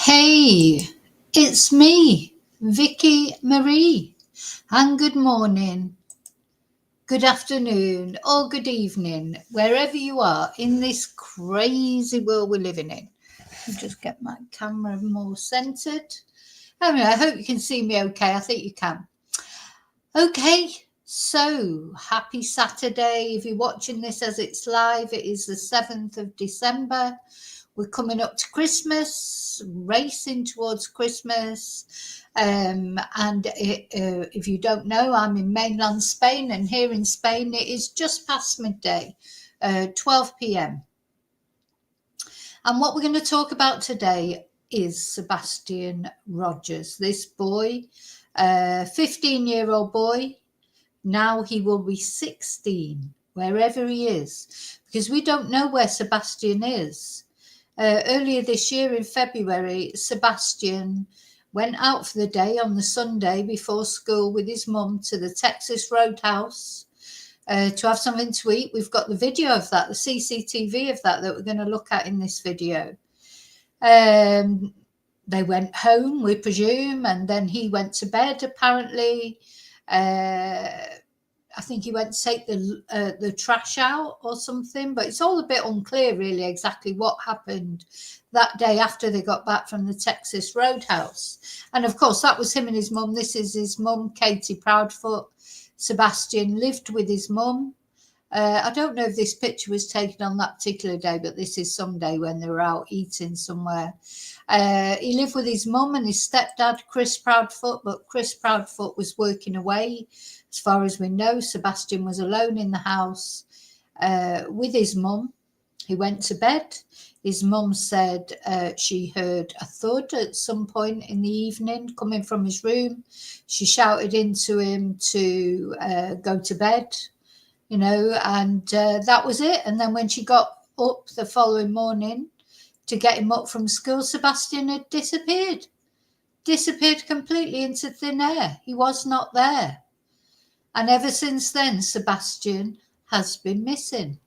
Hey, it's me, Vicky Marie, and good morning, good afternoon, or good evening, wherever you are in this crazy world we're living in. I'll just get my camera more centered. Anyway, I hope you can see me okay. I think you can. Okay, so happy Saturday. If you're watching this as it's live, it is the 7th of December. We're coming up to Christmas, racing towards Christmas. If you don't know, I'm in mainland Spain, and here in Spain, it is just past midday, 12 p.m. And what we're going to talk about today is Sebastian Rogers. This boy, 15-year-old boy, now he will be 16, wherever he is, because we don't know where Sebastian is. Earlier this year in February, Sebastian went out for the day on the Sunday before school with his mum to the Texas RoadHouse to have something to eat. We've got the video of that, the CCTV of that we're going to look at in this video. They went home, we presume, and then he went to bed, apparently. I think he went to take the trash out or something, but it's all a bit unclear really exactly what happened that day after they got back from the Texas RoadHouse. And of course, that was him and his mum. This is his mum, Katie Proudfoot. Sebastian lived with his mum. I don't know if this picture was taken on that particular day, but this is some day when they were out eating somewhere. He lived with his mum and his stepdad, Chris Proudfoot, but Chris Proudfoot was working away. As far as we know, Sebastian was alone in the house with his mum. He went to bed. His mum said she heard a thud at some point in the evening coming from his room. She shouted into him to go to bed, you know, and that was it. And then when she got up the following morning to get him up from school, Sebastian had disappeared completely into thin air. He was not there. And ever since then, Sebastian has been missing.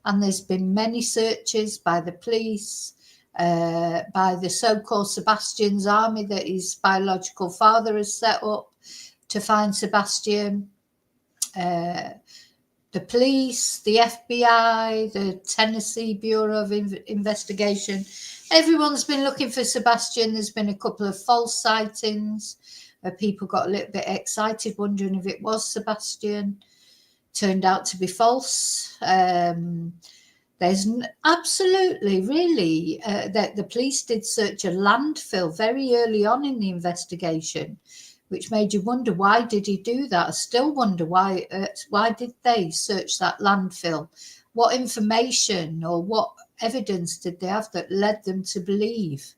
And there's been many searches by the police, by the so-called Sebastian's army that his biological father has set up to find Sebastian. The police, the FBI, the Tennessee Bureau of Investigation, everyone's been looking for Sebastian. There's been a couple of false sightings where people got a little bit excited, wondering if it was Sebastian. Turned out to be false. There's absolutely, really, that the police did search a landfill very early on in the investigation, which made you wonder, why did he do that? I still wonder why did they search that landfill? What information or what evidence did they have that led them to believe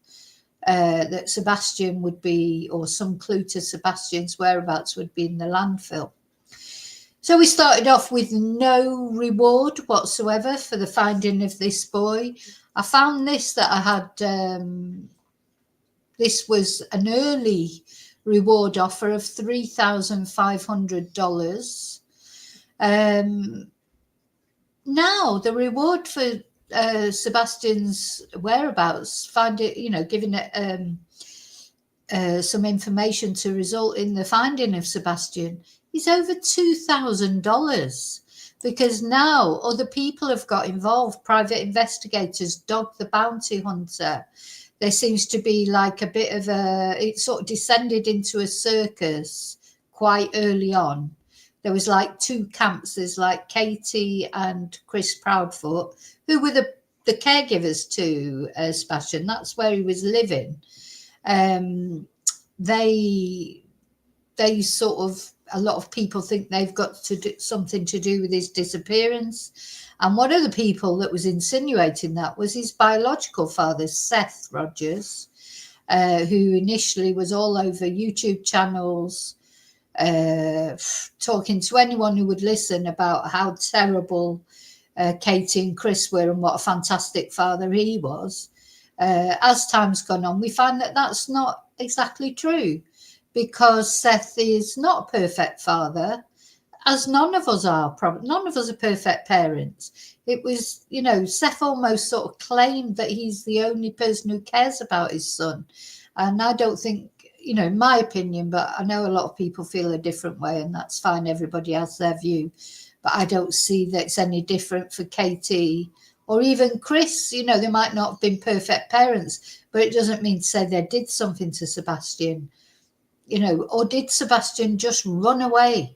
that Sebastian would be, or some clue to Sebastian's whereabouts would be in the landfill? So we started off with no reward whatsoever for the finding of this boy. I found this that I had, this was an early reward offer of $3,500. Now the reward for Sebastian's whereabouts, giving it some information to result in the finding of Sebastian, is over $2,000, because now other people have got involved. Private investigators, Dog the Bounty Hunter. There seems to be like a bit of it sort of descended into a circus quite early on. There was like two camps. There's like Katie and Chris Proudfoot, who were the caregivers to Sebastian. That's where he was living. They sort of, a lot of people think they've got to do something to do with his disappearance. And one of the people that was insinuating that was his biological father, Seth Rogers, who initially was all over YouTube channels, talking to anyone who would listen about how terrible Katie and Chris were and what a fantastic father he was. As time's gone on, we find that that's not exactly true, because Seth is not a perfect father, as none of us are, probably none of us are perfect parents. It was, you know, Seth almost sort of claimed that he's the only person who cares about his son. And I don't think, you know, in my opinion, but I know a lot of people feel a different way, and that's fine. Everybody has their view. But I don't see that it's any different for Katie or even Chris. You know, they might not have been perfect parents, but it doesn't mean to say they did something to Sebastian, you know, or did Sebastian just run away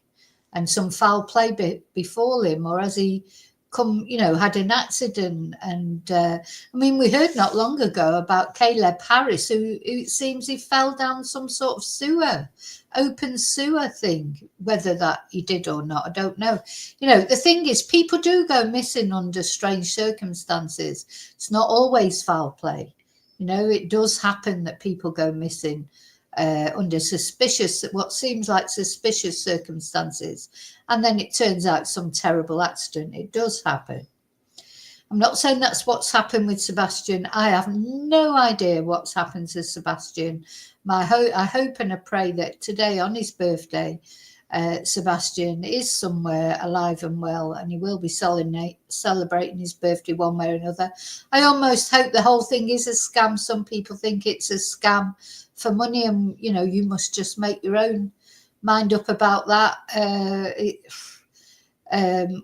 and some foul play befall him, or has he come, you know, had an accident? And I mean, we heard not long ago about Caleb Harris, who it seems he fell down some sort of sewer, open sewer thing. Whether that he did or not, I don't know. You know, the thing is, people do go missing under strange circumstances. It's not always foul play. You know, it does happen that people go missing under suspicious, what seems like suspicious circumstances, and then it turns out some terrible accident. It does happen. I'm not saying that's what's happened with Sebastian. I have no idea what's happened to Sebastian. I hope and I pray that today, on his birthday, Sebastian is somewhere alive and well, and he will be celebrating his birthday one way or another. I almost hope the whole thing is a scam. Some people think it's a scam for money, and you know, you must just make your own mind up about that.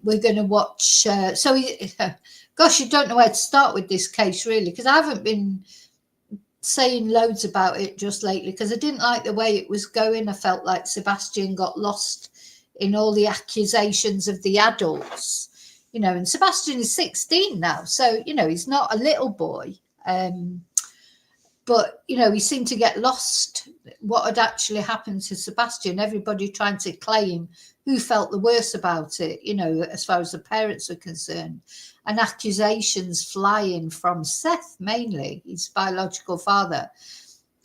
We're going to watch. Gosh, you don't know where to start with this case, really, because I haven't been saying loads about it just lately because I didn't like the way it was going. I felt like Sebastian got lost in all the accusations of the adults, you know, and Sebastian is 16 now, so you know, he's not a little boy. But, you know, he seemed to get lost what had actually happened to Sebastian. Everybody trying to claim who felt the worst about it, you know, as far as the parents are concerned. And accusations flying from Seth, mainly, his biological father,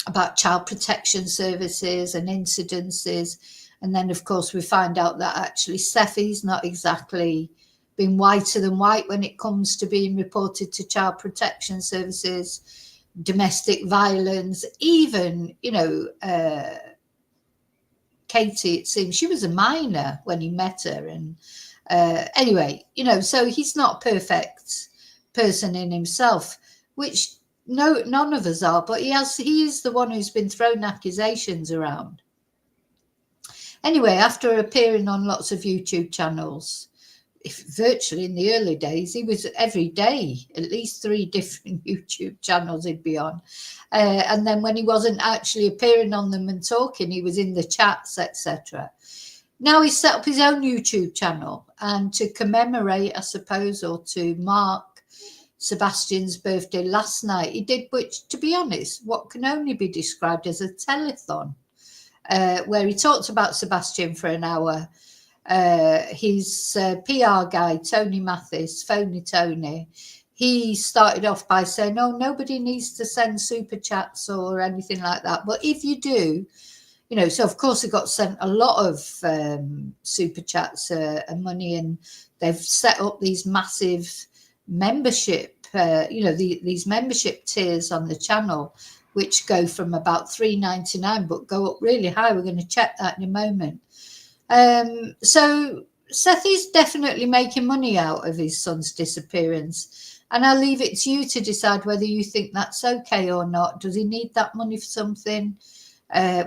about child protection services and incidences. And then, of course, we find out that actually Seth is not exactly been whiter than white when it comes to being reported to child protection services, domestic violence, even, you know, Katie, it seems she was a minor when he met her. And anyway, you know, so he's not a perfect person in himself, which none of us are, but he is the one who's been throwing accusations around. Anyway, after appearing on lots of YouTube channels, virtually in the early days, he was every day, at least 3 different YouTube channels he'd be on. And then when he wasn't actually appearing on them and talking, he was in the chats, etc. Now he's set up his own YouTube channel, and to commemorate, I suppose, or to mark Sebastian's birthday last night, he did, which, to be honest, what can only be described as a telethon, where he talked about Sebastian for an hour. His PR guy, Tony Mathis, Phony Tony, he started off by saying, oh, nobody needs to send super chats or anything like that. But if you do, you know, so of course he got sent a lot of super chats and money, and they've set up these massive membership, you know, these membership tiers on the channel, which go from about $3.99 but go up really high. We're going to check that in a moment. So Seth is definitely making money out of his son's disappearance, and I'll leave it to you to decide whether you think that's okay or not. Does he need that money for something?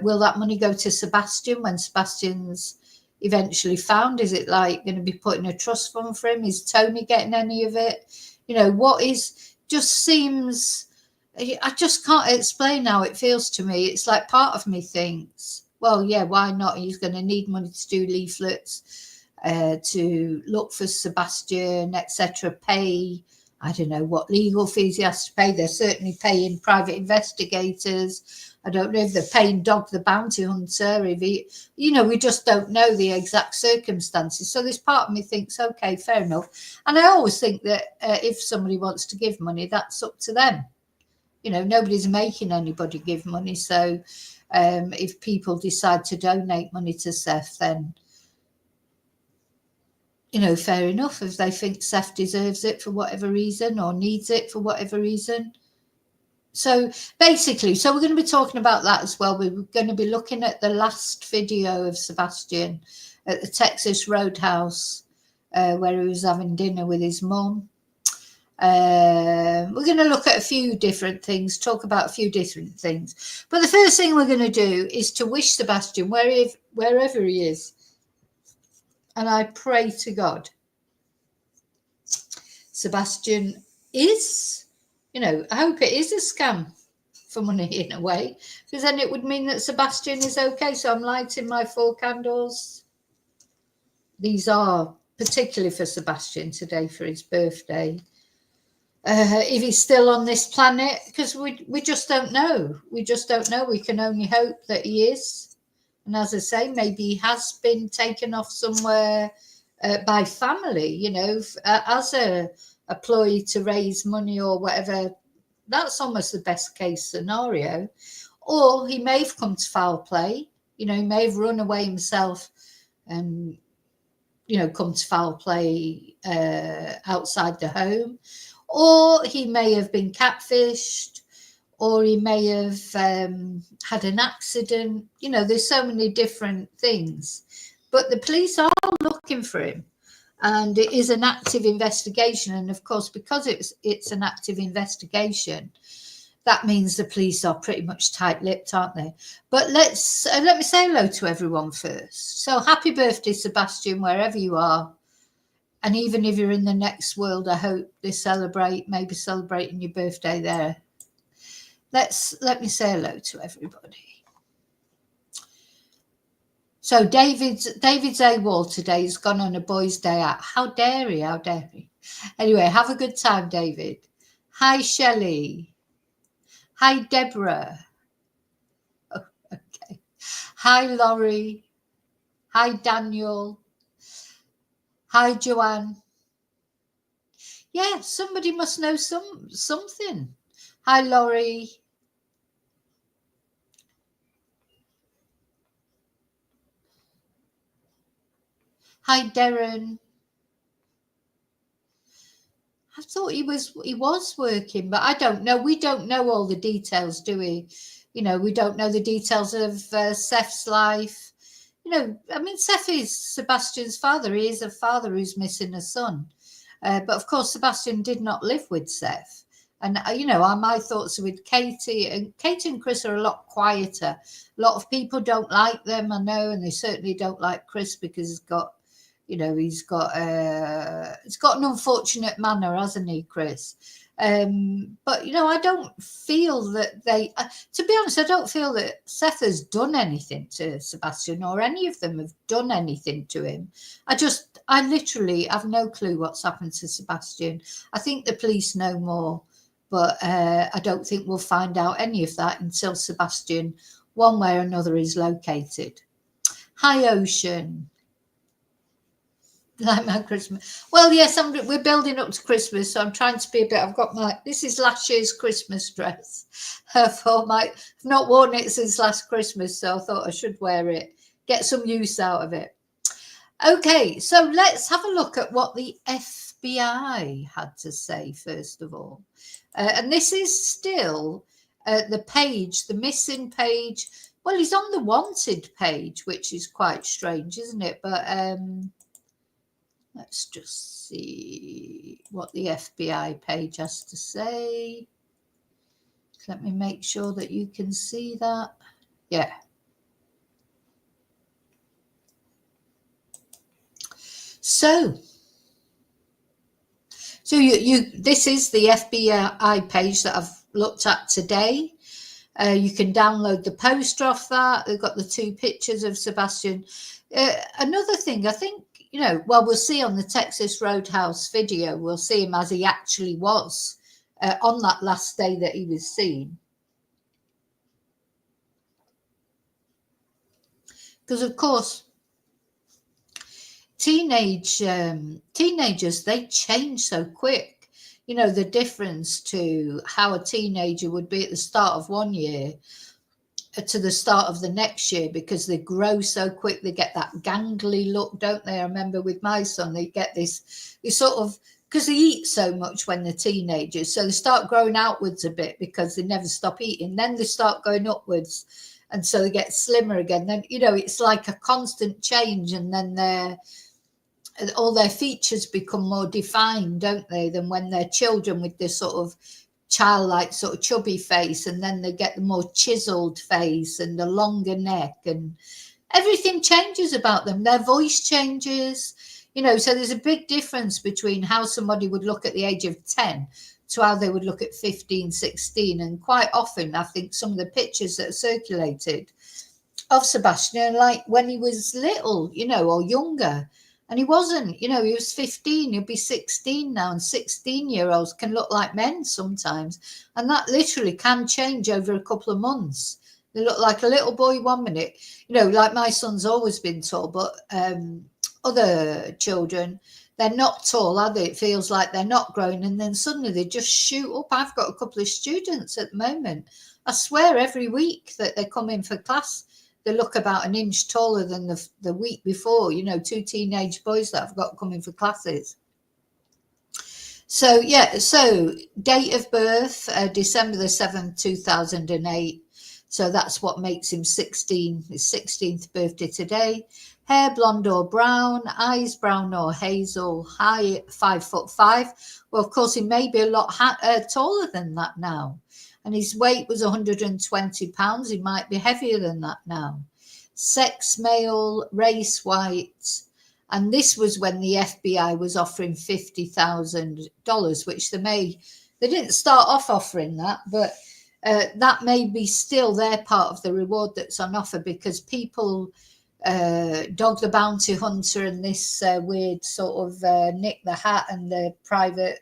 Will that money go to Sebastian when Sebastian's eventually found? Is it like going to be put in a trust fund for him? Is Tony getting any of it? You know, what is, just seems, I just can't explain how it feels to me. It's like part of me thinks, well, yeah, why not? He's going to need money to do leaflets, to look for Sebastian, etc. Pay, I don't know what legal fees he has to pay. They're certainly paying private investigators. I don't know if they're paying Dog the Bounty Hunter. If he, you know, we just don't know the exact circumstances. So this part of me thinks, okay, fair enough. And I always think that if somebody wants to give money, that's up to them. You know, nobody's making anybody give money. So if people decide to donate money to Seth, then, you know, fair enough. If they think Seth deserves it for whatever reason or needs it for whatever reason. So basically, so we're going to be talking about that as well. We're going to be looking at the last video of Sebastian at the Texas RoadHouse, where he was having dinner with his mum. We're going to look at a few different things, talk about a few different things. But the first thing we're going to do is to wish Sebastian, wherever he is, and I pray to God, Sebastian is, I hope it is a scam for money in a way, because then it would mean that Sebastian is okay. So I'm lighting my 4 candles. These are particularly for Sebastian today, for his birthday. If he's still on this planet, because we just don't know. We just don't know. We can only hope that he is. And as I say, maybe he has been taken off somewhere by family, as a ploy to raise money or whatever. That's almost the best case scenario. Or he may have come to foul play. He may have run away himself and, come to foul play outside the home. Or he may have been catfished, or he may have had an accident. There's so many different things. But the police are looking for him, and it is an active investigation. And of course, because it's an active investigation, that means the police are pretty much tight-lipped, aren't they? But let me say hello to everyone first. So happy birthday, Sebastian, wherever you are. And even if you're in the next world, I hope they maybe celebrating your birthday there. Let me say hello to everybody. So David's AWOL today has gone on a boys' day out. How dare he? How dare he? Anyway, have a good time, David. Hi, Shelley. Hi, Deborah. Oh, okay. Hi, Laurie. Hi, Daniel. Hi, Joanne. Yeah, somebody must know something. Hi, Laurie. Hi, Darren. I thought he was working, but I don't know. We don't know all the details, do we? We don't know the details of Seth's life. Seth is Sebastian's father. He is a father who's missing a son. But of course, Sebastian did not live with Seth. And, my thoughts are with Katie. And Katie and Chris are a lot quieter. A lot of people don't like them, I know, and they certainly don't like Chris because he's got an unfortunate manner, hasn't he, Chris? But I don't feel that to be honest, I don't feel that Seth has done anything to Sebastian, or any of them have done anything to him. I literally have no clue what's happened to Sebastian. I think the police know more, but I don't think we'll find out any of that until Sebastian, one way or another, is located. Hi, Ocean. Like my Christmas. Well, yes, we're building up to Christmas, so I'm trying to be a bit. This is last year's Christmas dress. I've not worn it since last Christmas, so I thought I should wear it, get some use out of it. Okay, so let's have a look at what the FBI had to say first of all, and this is still the missing page. Well, he's on the wanted page, which is quite strange, isn't it? But let's just see what the FBI page has to say. Let me make sure that you can see that. Yeah. So this is the FBI page that I've looked at today. You can download the poster off that. They've got the 2 pictures of Sebastian. Another thing, I think, we'll see on the Texas RoadHouse video, we'll see him as he actually was on that last day that he was seen. Because, of course, teenagers, they change so quick. The difference to how a teenager would be at the start of one year to the start of the next year, because they grow so quick. They get that gangly look, don't they? I remember with my son, they get this sort of, because they eat so much when they're teenagers, so they start growing outwards a bit because they never stop eating. Then they start going upwards, and so they get slimmer again. Then, you know, it's like a constant change, and then all their features become more defined, don't they, than when they're children with this sort of childlike sort of chubby face, and then they get the more chiseled face and the longer neck, and everything changes about them. Their voice changes, you know, so there's a big difference between how somebody would look at the age of 10 to how they would look at 15, 16. And quite often, I think some of the pictures that are circulated of Sebastian, like when he was little, you know, or younger. And he wasn't, you know, he was 15, he'll be 16 now, and 16-year-olds can look like men sometimes. And that literally can change over a couple of months. They look like a little boy 1 minute, you know, like my son's always been tall, but other children, they're not tall, are they? It feels like they're not growing, and then suddenly they just shoot up. I've got a couple of students at the moment. I swear every week that they come in for class, they look about an inch taller than the week before, you know, 2 teenage boys that I've got coming for classes. So, yeah, so date of birth, December the 7th, 2008. So that's what makes him 16, his 16th birthday today. Hair blonde or brown, eyes brown or hazel, height 5'5". Well, of course, he may be a lot taller than that now. And his weight was 120 pounds. He might be heavier than that now. Sex male, race white. And this was when the FBI was offering $50,000, which they didn't start off offering that, but that may be still their part of the reward that's on offer, because people, Dog the Bounty Hunter and this weird sort of Nick the Hat and the private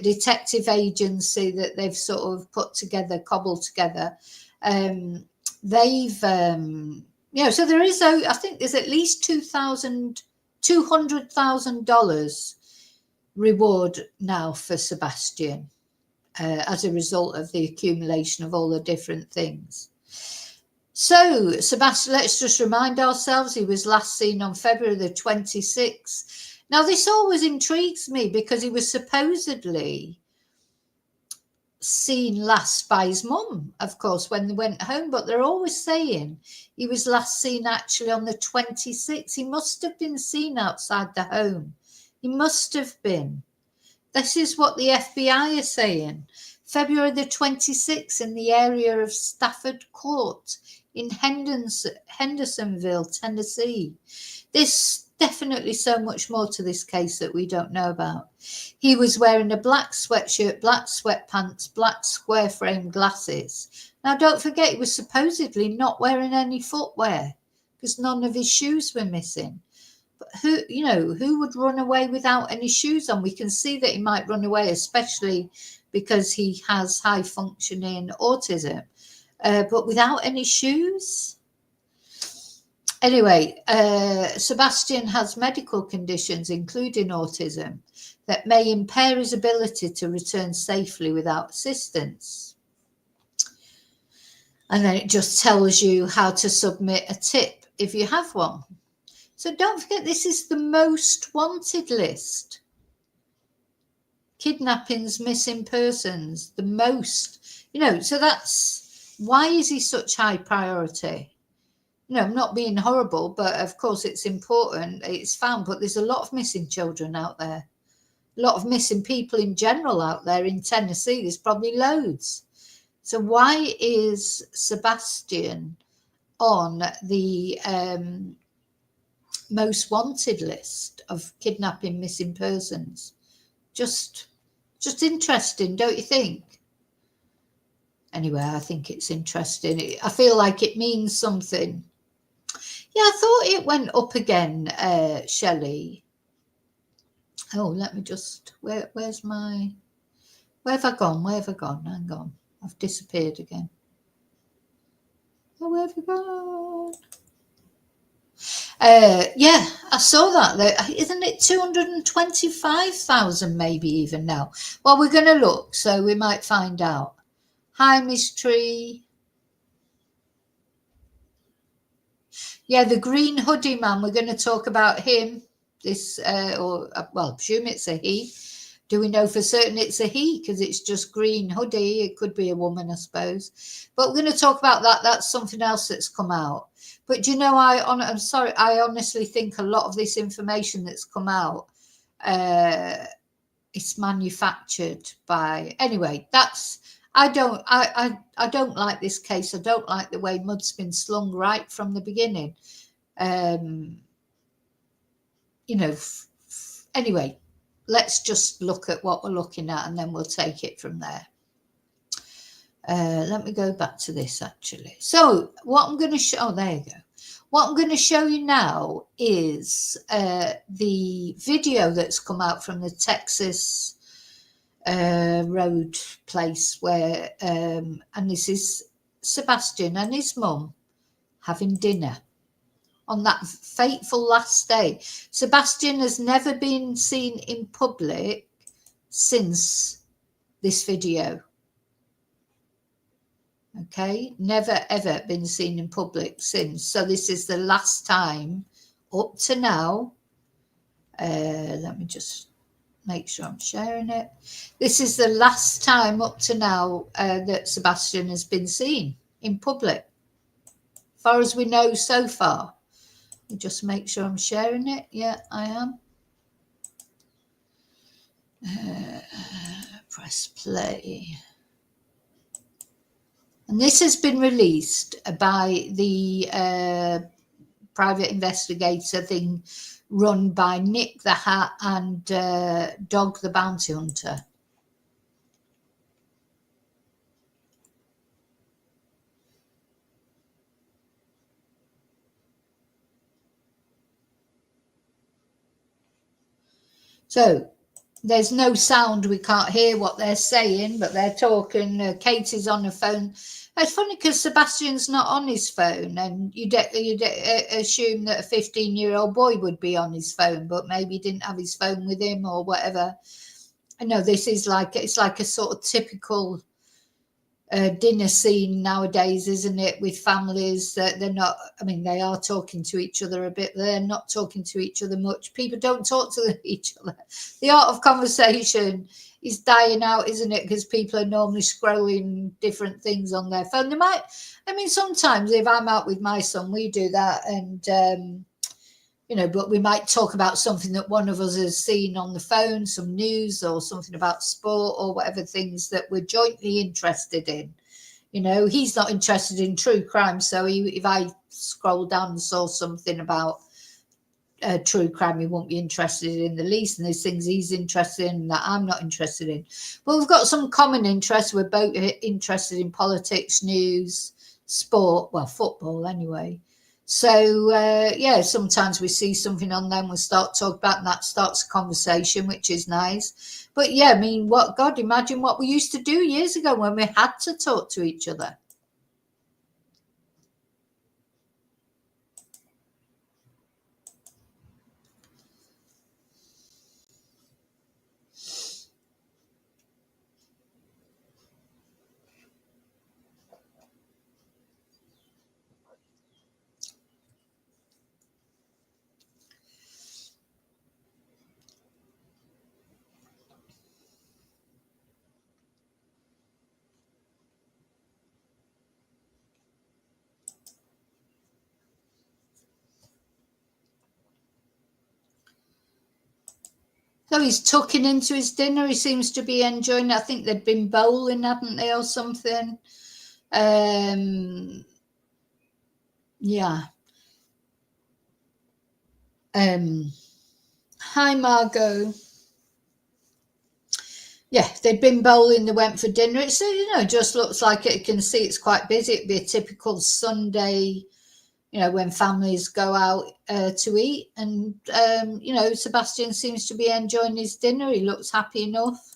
detective agency that they've sort of cobbled together. They've, you know, so there is, I think there's at least $200,000 reward now for Sebastian as a result of the accumulation of all the different things. So Sebastian, let's just remind ourselves, he was last seen on February the 26th. Now, this always intrigues me because he was supposedly seen last by his mum, of course, when they went home, but they're always saying he was last seen actually on the 26th. He must have been seen outside the home. He must have been. This is what the FBI are saying. February the 26th in the area of Stafford Court in Hendersonville, Tennessee. There's definitely so much more to this case that we don't know about. He was wearing a black sweatshirt, black sweatpants, black square frame glasses. Now, don't forget, he was supposedly not wearing any footwear because none of his shoes were missing. But who would run away without any shoes on? We can see that he might run away, especially because he has high functioning autism, but without any shoes. Anyway, Sebastian has medical conditions, including autism, that may impair his ability to return safely without assistance. And then it just tells you how to submit a tip if you have one. So don't forget, this is the most wanted list. Kidnappings, missing persons, the most, so that's, why is he such high priority? I'm not being horrible, but of course it's important. It's found, but there's a lot of missing children out there. A lot of missing people in general out there in Tennessee. There's probably loads. So why is Sebastian on the most wanted list of kidnapping, missing persons? Just interesting, don't you think? Anyway, I think it's interesting. I feel like it means something. Yeah, I thought it went up again, Shelley. Oh, let me just, where's my, where have I gone? Hang on. I've disappeared again. Oh, where have I gone? Yeah, I saw that. Isn't it 225,000 maybe even now? Well, we're going to look, so we might find out. Hi, Miss Tree. Yeah, the green hoodie man, we're going to talk about him. I presume it's a he. Do we know for certain it's a he because it's just green hoodie? It could be a woman, I suppose. But we're going to talk about that. That's something else that's come out. But do you know, I'm sorry, I honestly think a lot of this information that's come out, it's manufactured by. Anyway, that's. I don't like this case. I don't like the way mud's been slung right from the beginning. You know. Anyway. Let's just look at what we're looking at and then we'll take it from there. Let me go back to this actually. So what I'm going to show, oh, there you go. What I'm going to show you now is the video that's come out from the Texas road place where, and this is Sebastian and his mum having dinner. On that fateful last day. Sebastian has never been seen in public since this video. Okay, never ever been seen in public since. So this is the last time up to now. Let me just make sure I'm sharing it. This is the last time up to now that Sebastian has been seen in public, as far as we know so far. Just make sure I'm sharing it. Yeah, I am. Press play. And this has been released by the private investigator thing run by Nick the Hat and Dog the Bounty Hunter. So there's no sound. We can't hear what they're saying, but they're talking. Katie's on the phone. It's funny because Sebastian's not on his phone, and you'd assume that a 15-year-old boy would be on his phone, but maybe he didn't have his phone with him or whatever. I know this is like, it's like a sort of typical dinner scene nowadays, isn't it, with families that they're not, I mean, they are talking to each other a bit, they're not talking to each other much. People don't talk to each other. The art of conversation is dying out, isn't it, because people are normally scrolling different things on their phone. They might, I mean, sometimes if I'm out with my son, we do that, and you know, but we might talk about something that one of us has seen on the phone, some news or something about sport or whatever, things that we're jointly interested in. You know, he's not interested in true crime. So if I scroll down and saw something about true crime, he won't be interested in the least. And there's things he's interested in that I'm not interested in. But we've got some common interests. We're both interested in politics, news, sport, well, football anyway. So, yeah, sometimes we see something on them, we start talking about, and that starts a conversation, which is nice. But, yeah, I mean, God, imagine what we used to do years ago when we had to talk to each other. So he's tucking into his dinner. He seems to be enjoying it. I think they'd been bowling, hadn't they, or something? Yeah. Hi, Margot. Yeah, they'd been bowling. They went for dinner. It's, you know, just looks like it. You can see it's quite busy. It'd be a typical Sunday, you know, when families go out to eat. And, you know, Sebastian seems to be enjoying his dinner. He looks happy enough.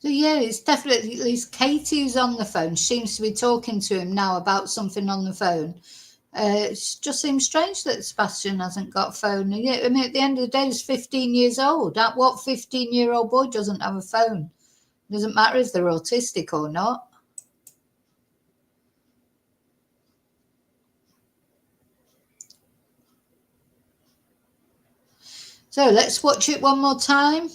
So yeah, it's definitely, at least Katie who's on the phone seems to be talking to him now about something on the phone. It just seems strange that Sebastian hasn't got a phone. Yeah, I mean, at the end of the day, he's 15 years old. What 15-year-old boy doesn't have a phone? Doesn't matter if they're autistic or not. So let's watch it one more time.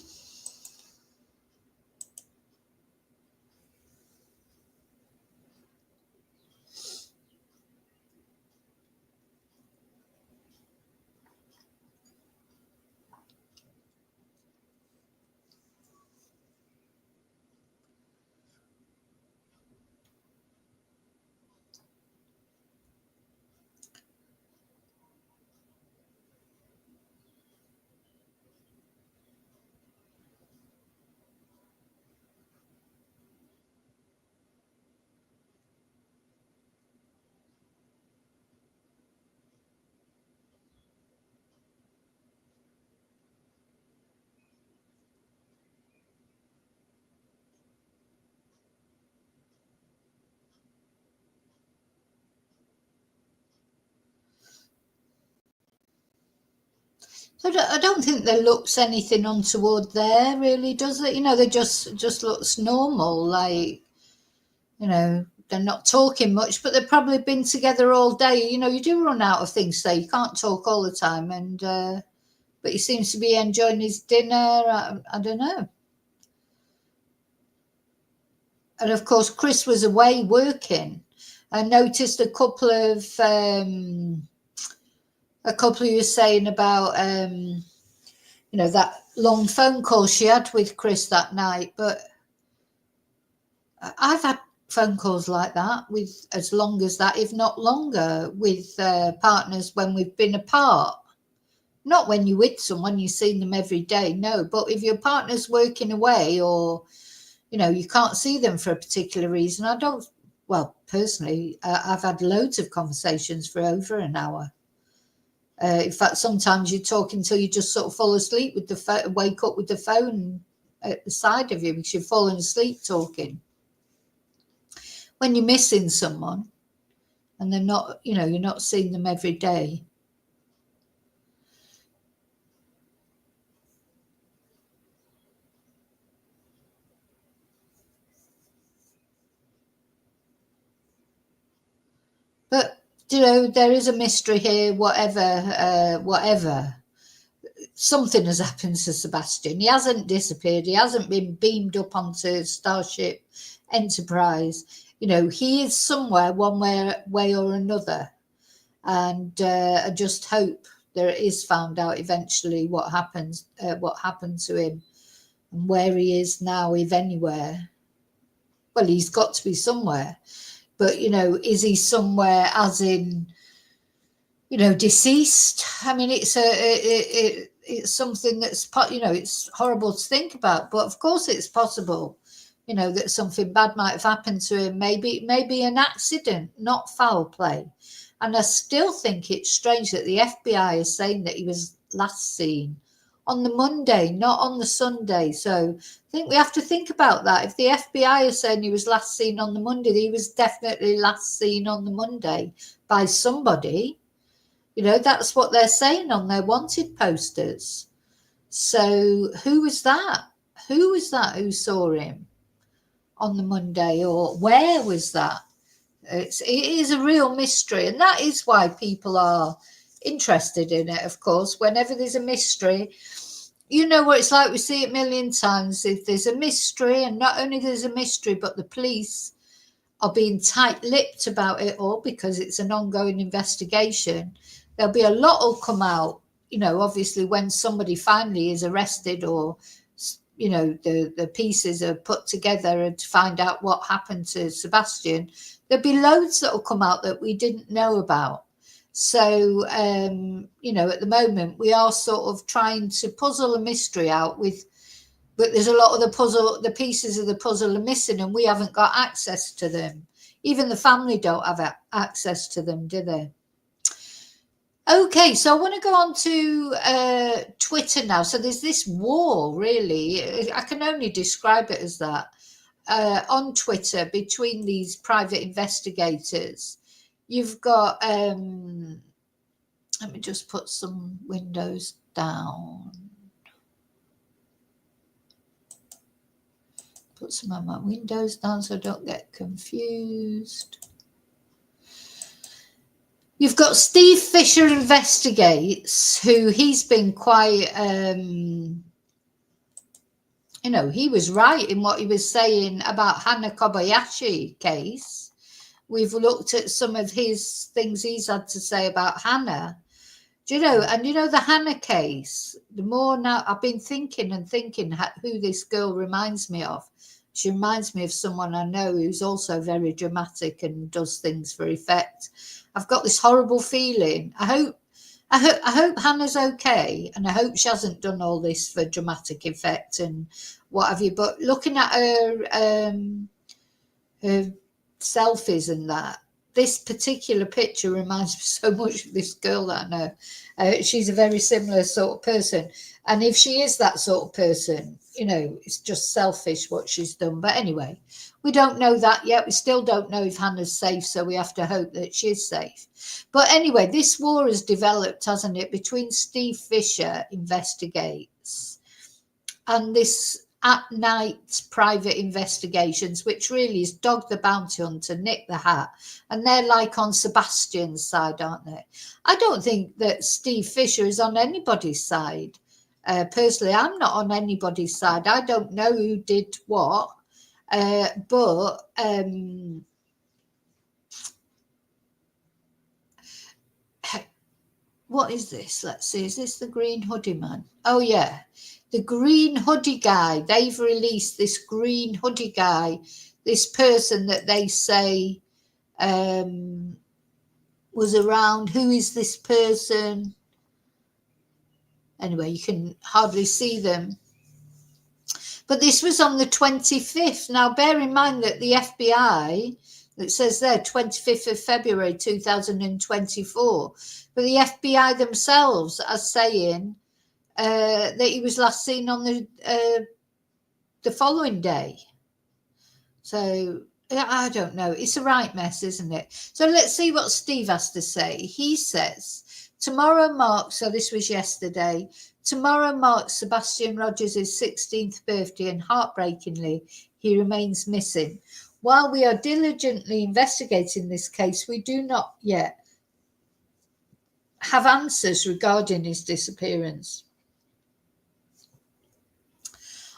I don't think there looks anything untoward there, really, does it? They just looks normal, like, they're not talking much, but they've probably been together all day. You do run out of things to say. You can't talk all the time, and but he seems to be enjoying his dinner. I don't know. And of course, Chris was away working. I noticed a couple of you were saying about that long phone call she had with Chris that night. But I've had phone calls like that with as long as that, if not longer, with partners when we've been apart. Not when you're with someone, you've seen them every day, no. But if your partner's working away, or you can't see them for a particular reason, personally, I've had loads of conversations for over an hour. In fact, sometimes you talk until you just sort of fall asleep with the phone, wake up with the phone at the side of you because you've fallen asleep talking. When you're missing someone and they're not, you're not seeing them every day. But, there is a mystery here, whatever. Something has happened to Sebastian. He hasn't disappeared. He hasn't been beamed up onto Starship Enterprise. He is somewhere, one way or another. And I just hope there is found out eventually what happened to him and where he is now, if anywhere. Well, he's got to be somewhere. But, is he somewhere as in, deceased? I mean, it's something that's, it's horrible to think about, but of course it's possible, that something bad might have happened to him. Maybe an accident, not foul play. And I still think it's strange that the FBI is saying that he was last seen on the Monday, not on the Sunday. So I think we have to think about that. If the FBI is saying he was last seen on the Monday, he was definitely last seen on the Monday by somebody. That's what they're saying on their wanted posters. So who was that? Who was that who saw him on the Monday, or where was that? It is a real mystery, and that is why people are interested in it, of course. Whenever there's a mystery, what it's like, we see it a million times. If there's a mystery, and not only there's a mystery, but the police are being tight-lipped about it all because it's an ongoing investigation, there'll be a lot will come out, obviously when somebody finally is arrested, or, the pieces are put together and to find out what happened to Sebastian, there'll be loads that will come out that we didn't know about. So, at the moment we are sort of trying to puzzle a mystery out but there's a lot of the pieces of the puzzle are missing, and we haven't got access to them. Even the family don't have access to them, do they? Okay, so I want to go on to Twitter now. So there's this war, really. I can only describe it as that. On Twitter between these private investigators. You've got, let me just put some windows down. Put some of my windows down so I don't get confused. You've got Steve Fisher Investigates, who he's been quite, you know, he was right in what he was saying about Hannah Kobayashi case. We've looked at some of his things he's had to say about Hannah. Do you know, and you know the Hannah case, the more now I've been thinking who this girl reminds me of. She reminds me of someone I know who's also very dramatic and does things for effect. I've got this horrible feeling. I hope Hannah's okay, and I hope she hasn't done all this for dramatic effect and what have you. But looking at her selfies and that, this particular picture reminds me so much of this girl that I know. She's a very similar sort of person. And if she is that sort of person, you know, it's just selfish what she's done. But anyway, we don't know that yet. We still don't know if Hannah's safe, so we have to hope that she's safe. But anyway, this war has developed, hasn't it, between Steve Fisher Investigates and this at-night private investigations, which really is Dog the Bounty Hunter, Nick the Hat, and they're like on Sebastian's side, aren't they? I don't think that Steve Fisher is on anybody's side. Personally, I'm not on anybody's side. I don't know who did what, but what is this? Let's see. Is this the green hoodie man? Oh, yeah. The green hoodie guy. They've released this green hoodie guy, this person that they say was around. Who is this person? Anyway, you can hardly see them. But this was on the 25th. Now, bear in mind that the FBI, it says there, 25th of February 2024. But the FBI themselves are saying that he was last seen on the following day. So I don't know. It's a right mess, isn't it? So let's see what Steve has to say. He says, tomorrow marks, so this was yesterday, tomorrow marks Sebastian Rogers' 16th birthday, and heartbreakingly, he remains missing. While we are diligently investigating this case, we do not yet have answers regarding his disappearance.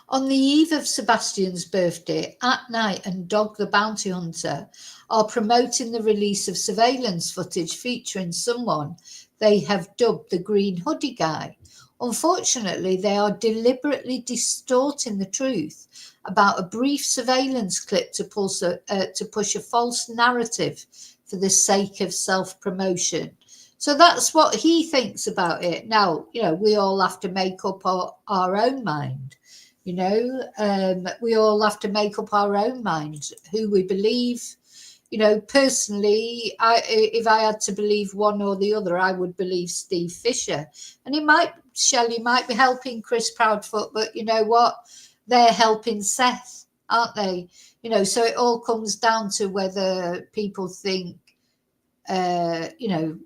On the eve of Sebastian's birthday, At Night and Dog the Bounty Hunter are promoting the release of surveillance footage featuring someone they have dubbed the Green Hoodie Guy. Unfortunately, they are deliberately distorting the truth about a brief surveillance clip to push a false narrative for the sake of self-promotion. So that's what he thinks about it. Now, you know, we all have to make up our own mind. You know, we all have to make up our own mind who we believe. You know, personally, if I had to believe one or the other, I would believe Steve Fisher. And Shelley might be helping Chris Proudfoot, but you know what? They're helping Seth, aren't they? You know, so it all comes down to whether people think, you know,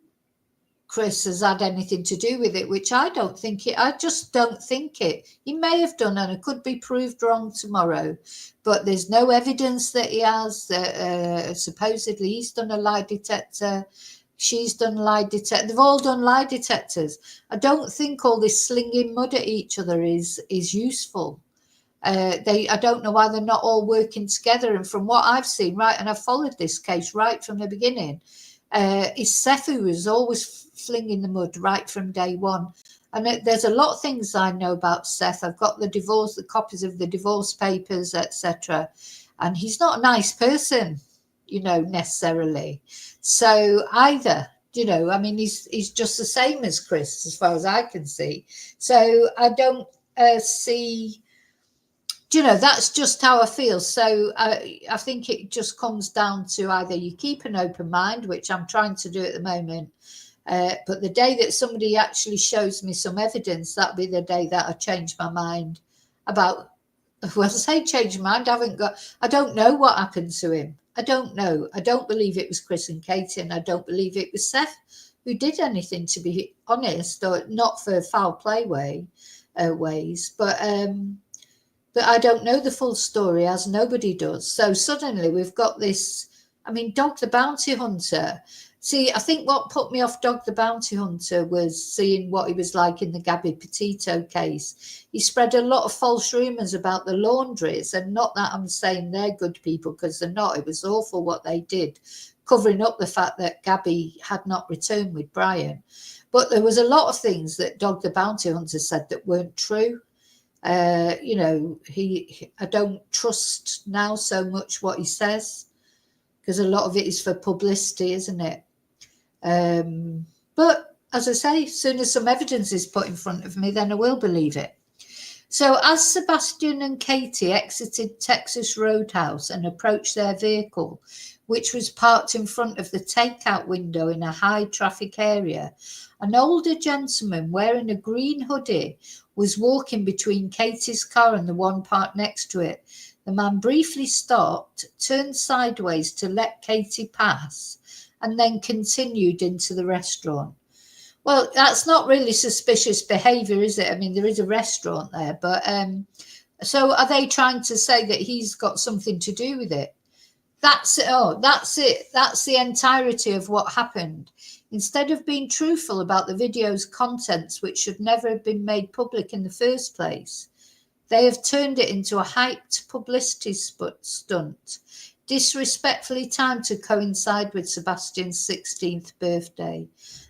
Chris has had anything to do with it, which I don't think it. I just don't think it. He may have done, and it could be proved wrong tomorrow. But there's no evidence that he has. Supposedly, he's done a lie detector. She's done lie detector. They've all done lie detectors. I don't think all this slinging mud at each other is useful. I don't know why they're not all working together. And from what I've seen, right, and I've followed this case right from the beginning, is Seth, who is always flinging the mud right from day one. And there's a lot of things I know about Seth. I've got the copies of the divorce papers, etc. And he's not a nice person, you know, necessarily. So either, you know, I mean, he's just the same as Chris, as far as I can see. So I don't see, you know, that's just how I feel. So I think it just comes down to either you keep an open mind, which I'm trying to do at the moment, But the day that somebody actually shows me some evidence, that'll be the day that I change my mind about, well, I say change my mind, I don't know what happened to him. I don't know. I don't believe it was Chris and Katie, and I don't believe it was Seth who did anything, to be honest, or not for foul play ways. But I don't know the full story, as nobody does. So suddenly we've got this, I mean, Dog the Bounty Hunter. See, I think what put me off Dog the Bounty Hunter was seeing what he was like in the Gabby Petito case. He spread a lot of false rumours about the laundries, and not that I'm saying they're good people, because they're not. It was awful what they did, covering up the fact that Gabby had not returned with Brian. But there was a lot of things that Dog the Bounty Hunter said that weren't true. You know, I don't trust now so much what he says, because a lot of it is for publicity, isn't it? But as I say, as soon as some evidence is put in front of me, then I will believe it. So as Sebastian and Katie exited Texas RoadHouse and approached their vehicle, which was parked in front of the takeout window in a high traffic area, an older gentleman wearing a green hoodie was walking between Katie's car and the one parked next to it. The man briefly stopped, turned sideways to let Katie pass, and then continued into the restaurant. Well, that's not really suspicious behaviour, is it? I mean, there is a restaurant there, but so are they trying to say that he's got something to do with it? That's it. Oh, that's it. That's the entirety of what happened. Instead of being truthful about the video's contents, which should never have been made public in the first place, they have turned it into a hyped publicity stunt, disrespectfully timed to coincide with Sebastian's 16th birthday.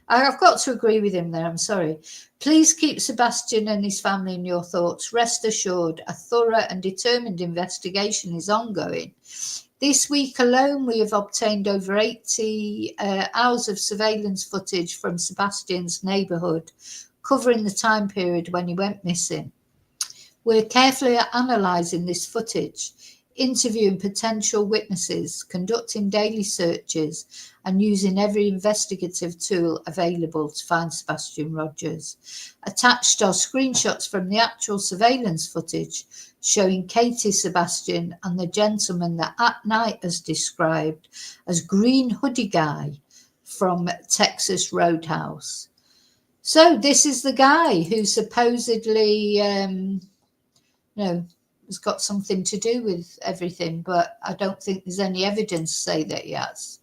I've got to agree with him there, I'm sorry. Please keep Sebastian and his family in your thoughts. Rest assured, a thorough and determined investigation is ongoing. This week alone, we have obtained over 80 hours of surveillance footage from Sebastian's neighbourhood, covering the time period when he went missing. We're carefully analysing this footage, interviewing potential witnesses, conducting daily searches, and using every investigative tool available to find Sebastian Rogers. Attached are screenshots from the actual surveillance footage showing Katie, Sebastian, and the gentleman that at night is described as Green Hoodie Guy from Texas RoadHouse. So this is the guy who supposedly, has got something to do with everything, but I don't think there's any evidence to say that he has.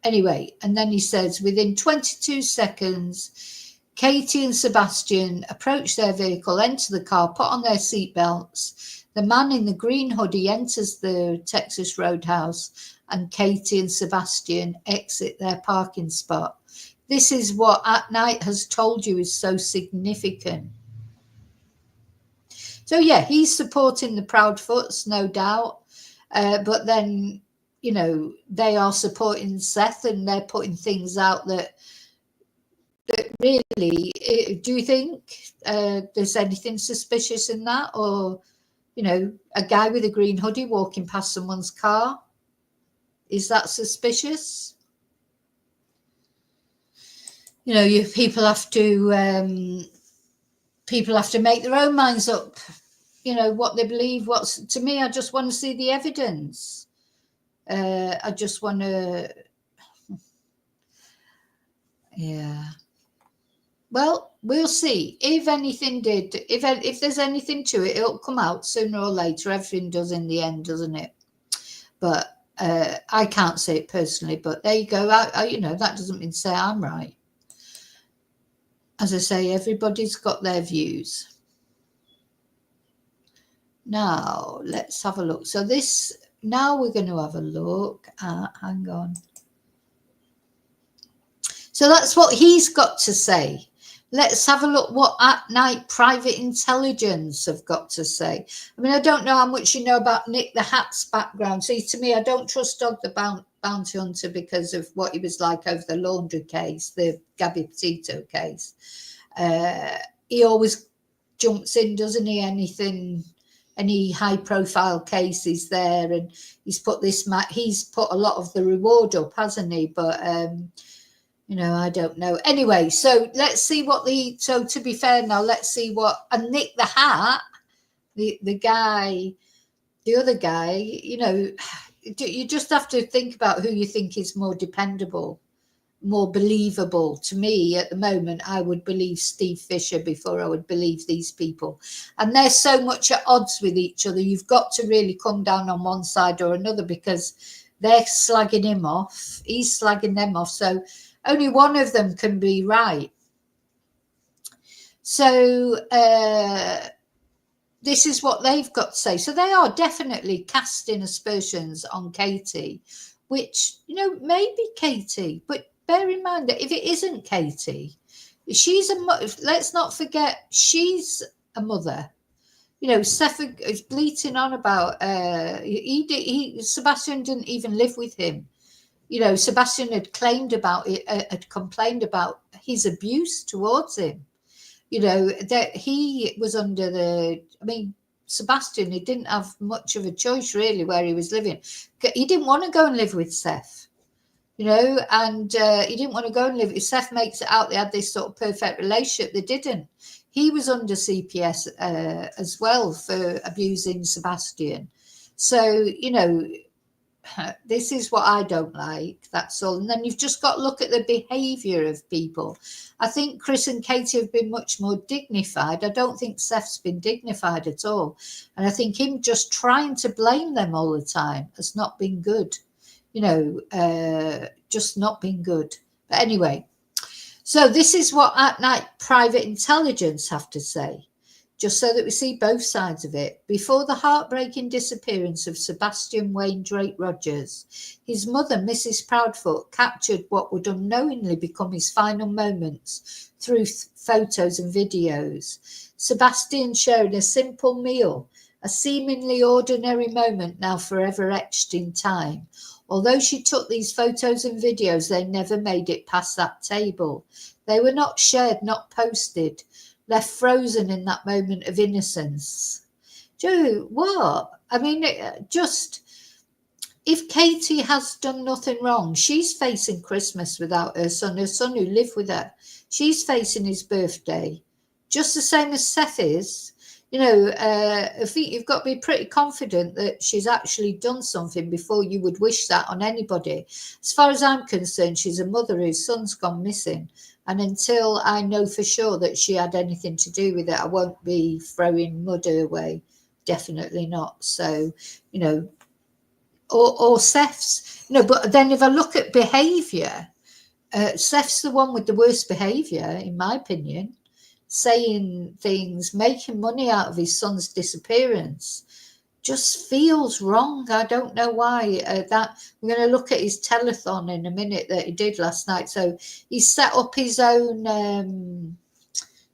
Anyway, and then he says, within 22 seconds, Katie and Sebastian approach their vehicle, enter the car, put on their seatbelts. The man in the green hoodie enters the Texas RoadHouse, and Katie and Sebastian exit their parking spot. This is what At Night has told you is so significant. So, yeah, he's supporting the Proudfoots, no doubt. But then, you know, they are supporting Seth, and they're putting things out that really, do you think there's anything suspicious in that? Or, you know, a guy with a green hoodie walking past someone's car, is that suspicious? You know, people have to make their own minds up, you know, what they believe. To me, I just want to see the evidence. I just want to, yeah. Well, we'll see. If anything if there's anything to it, it'll come out sooner or later. Everything does in the end, doesn't it? But I can't say it personally, but there you go. You know, that doesn't mean to say I'm right. As I say, everybody's got their views. Now, let's have a look. So now we're going to have a look at, hang on. So that's what he's got to say. Let's have a look what At Night Private Intelligence have got to say. I mean, I don't know how much you know about Nick the Hat's background. See, to me, I don't trust Dog the Bounty Hunter because of what he was like over the laundry case, the Gabby Petito case. He always jumps in, doesn't he? Anything, any high profile cases there, and he's put a lot of the reward up, hasn't he? But I don't know. Anyway, so let's see so to be fair now, let's see and Nick the Hat, the other guy, you just have to think about who you think is more dependable, more believable. To me at the moment, I would believe Steve Fisher before I would believe these people, and they're so much at odds with each other. You've got to really come down on one side or another, because they're slagging him off, he's slagging them off, so only one of them can be right. So this is what they've got to say. So they are definitely casting aspersions on Katie, which, maybe Katie, but bear in mind that if it isn't Katie, let's not forget, she's a mother. Seth is bleating on about, Sebastian didn't even live with him. Sebastian had complained about his abuse towards him. That he was under Sebastian, he didn't have much of a choice really where he was living. He didn't want to go and live with Seth, and he didn't want to go and live. Seth makes it out they had this sort of perfect relationship. They didn't. He was under CPS as well for abusing Sebastian. So, this is what I don't like, that's all. And then you've just got to look at the behaviour of people. I think Chris and Katie have been much more dignified. I don't think Seth's been dignified at all. And I think him just trying to blame them all the time has not been good. Just not been good. But anyway, so this is what At Night Private Intelligence have to say, just so that we see both sides of it. Before the heartbreaking disappearance of Sebastian Wayne Drake Rogers, his mother, Mrs. Proudfoot, captured what would unknowingly become his final moments through photos and videos. Sebastian sharing a simple meal, a seemingly ordinary moment now forever etched in time. Although she took these photos and videos, they never made it past that table. They were not shared, not posted, left frozen in that moment of innocence. Joe, what? If Katie has done nothing wrong, she's facing Christmas without her son who lived with her. She's facing his birthday, just the same as Seth is. I think you've got to be pretty confident that she's actually done something before you would wish that on anybody. As far as I'm concerned, she's a mother whose son's gone missing. And until I know for sure that she had anything to do with it, I won't be throwing mud her way. Definitely not. So, or Seth's, but then if I look at behaviour, Seth's the one with the worst behaviour, in my opinion. Saying things, making money out of his son's disappearance, just feels wrong. I don't know why. That we're going to look at his telethon in a minute that he did last night. So he set up his own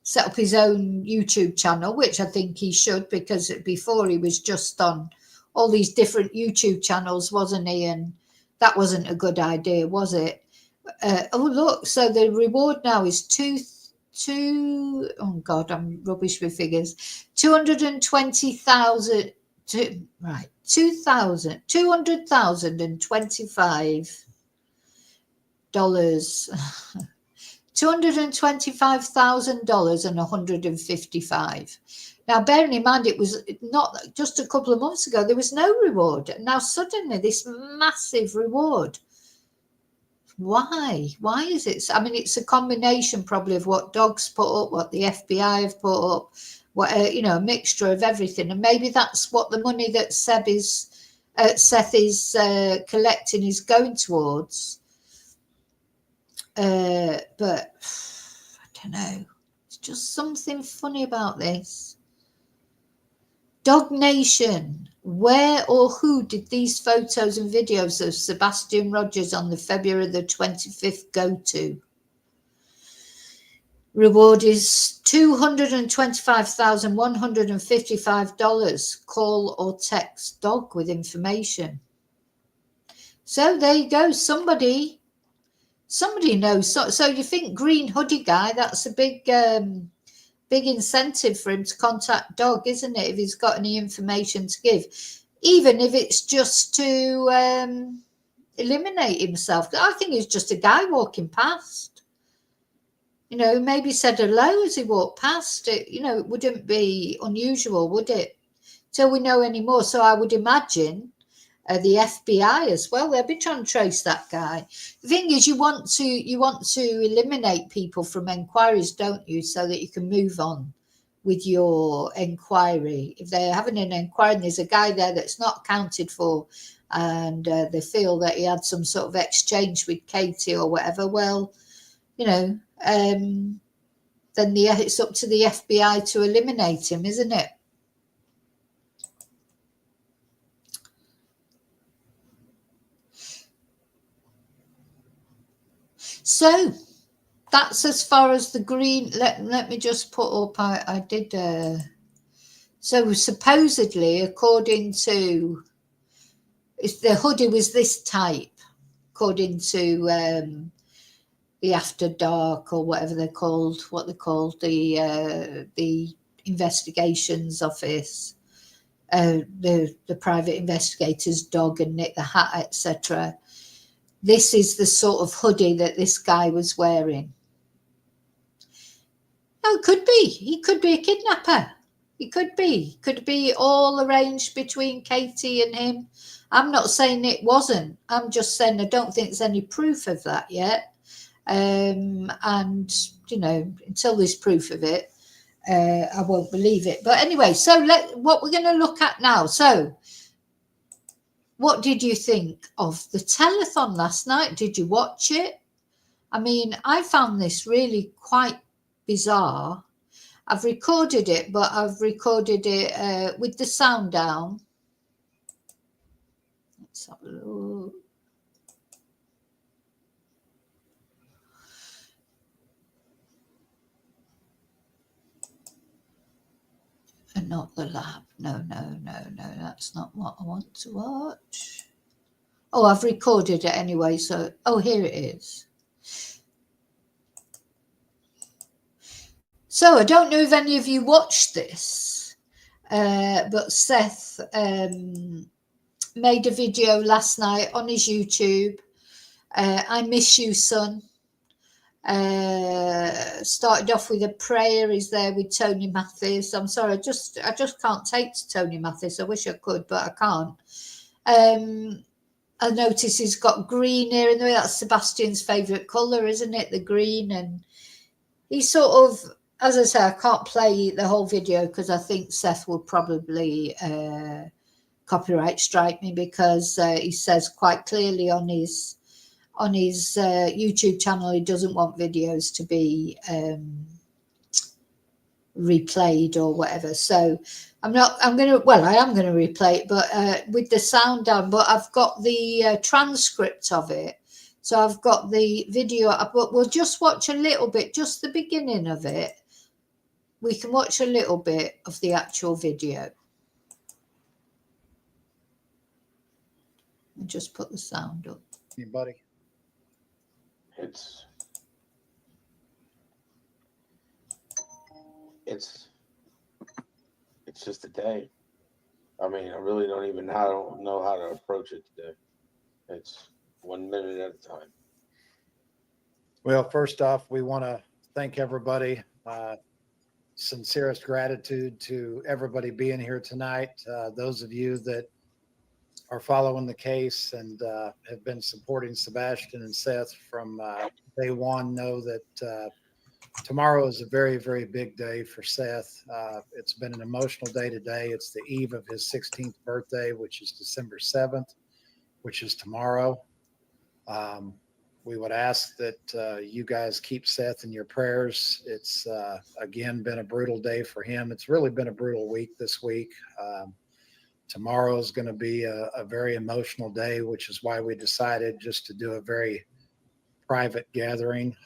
YouTube channel, which I think he should, because before he was just on all these different YouTube channels, wasn't he? And that wasn't a good idea, was it? Oh look, so the reward now is oh God, I'm rubbish with figures. 220,000. Right, $200,025 $225,000 and 155. Now, bearing in mind, it was not just a couple of months ago, there was no reward. And now suddenly this massive reward. Why is it? It's a combination probably of what dogs put up, what the FBI have put up, what a mixture of everything. And maybe that's what the money that Seth is collecting is going towards. But I don't know. It's just something funny about this. Dog Nation, where or who did these photos and videos of Sebastian Rogers on the February the 25th go to? Reward is $225,155. Call or text dog with information. So there you go. Somebody knows. So you think Green Hoodie guy, that's a big big incentive for him to contact Dog, isn't it, if he's got any information to give, even if it's just to eliminate himself. I think he's just a guy walking past. You know, maybe said hello as he walked past. It, you know, it wouldn't be unusual, would it? Till we know any more. So I would imagine the FBI as well, they'll be trying to trace that guy. The thing is, you want to eliminate people from inquiries, don't you, so that you can move on with your inquiry. If they're having an inquiry and there's a guy there that's not accounted for, and they feel that he had some sort of exchange with Katie or whatever, well, you know, then it's up to the FBI to eliminate him, isn't it? So that's as far as the green. Let me just put up. I did. So supposedly, according to, if the hoodie was this type, according to the After Dark or whatever they're called, the investigations office, the private investigators, Dog and Nick the Hat, etc. This is the sort of hoodie that this guy was wearing. Oh, could be. He could be a kidnapper. He could be. Could be all arranged between Katie and him. I'm not saying it wasn't. I'm just saying I don't think there's any proof of that yet. And, you know, until there's proof of it, I won't believe it. But anyway, so what we're going to look at now. So, what did you think of the telethon last night? Did you watch it? I mean, I found this really quite bizarre. I've recorded it, but I've recorded it with the sound down. Let's have a look. And not the lab. No, that's not what I want to watch. Oh, I've recorded it anyway, so, oh, here it is. So I don't know if any of you watched this, but Seth made a video last night on his YouTube. I miss you, son. Started off with a prayer. He's there with Tony Mathis. I'm sorry, I just can't take to Tony Mathis. I wish I could, but I can't. I notice he's got green here, and that's Sebastian's favourite colour, isn't it? The green, and he's sort of, as I say, I can't play the whole video because I think Seth will probably copyright strike me, because he says quite clearly on his YouTube channel he doesn't want videos to be replayed or whatever. So I am going to replay it, but with the sound down. But I've got the transcript of it. So I've got the video, but we'll just watch a little bit, just the beginning of it. We can watch a little bit of the actual video. And just put the sound up. Anybody? It's just a day. I mean, I really don't even know how to approach it today. It's 1 minute at a time. Well, first off, we want to thank everybody. Sincerest gratitude to everybody being here tonight. Those of you that are following the case and have been supporting Sebastian and Seth from day one know that tomorrow is a very, very big day for Seth. It's been an emotional day today. It's the eve of his 16th birthday, which is December 7th, which is tomorrow. We would ask that you guys keep Seth in your prayers. It's, again, been a brutal day for him. It's really been a brutal week this week. Tomorrow is going to be a very emotional day, which is why we decided just to do a very private gathering.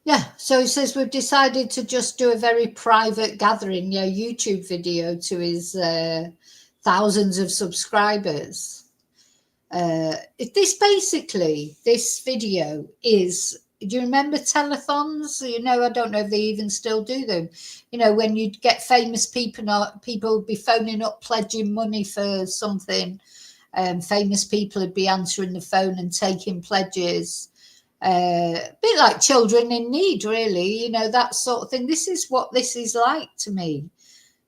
Yeah, so he says we've decided to just do a very private gathering, YouTube video to his thousands of subscribers. This video is Do you remember telethons? I don't know if they even still do them. When you'd get famous people would be phoning up pledging money for something. Famous people would be answering the phone and taking pledges. A bit like children in need, really, that sort of thing. This is what this is like to me.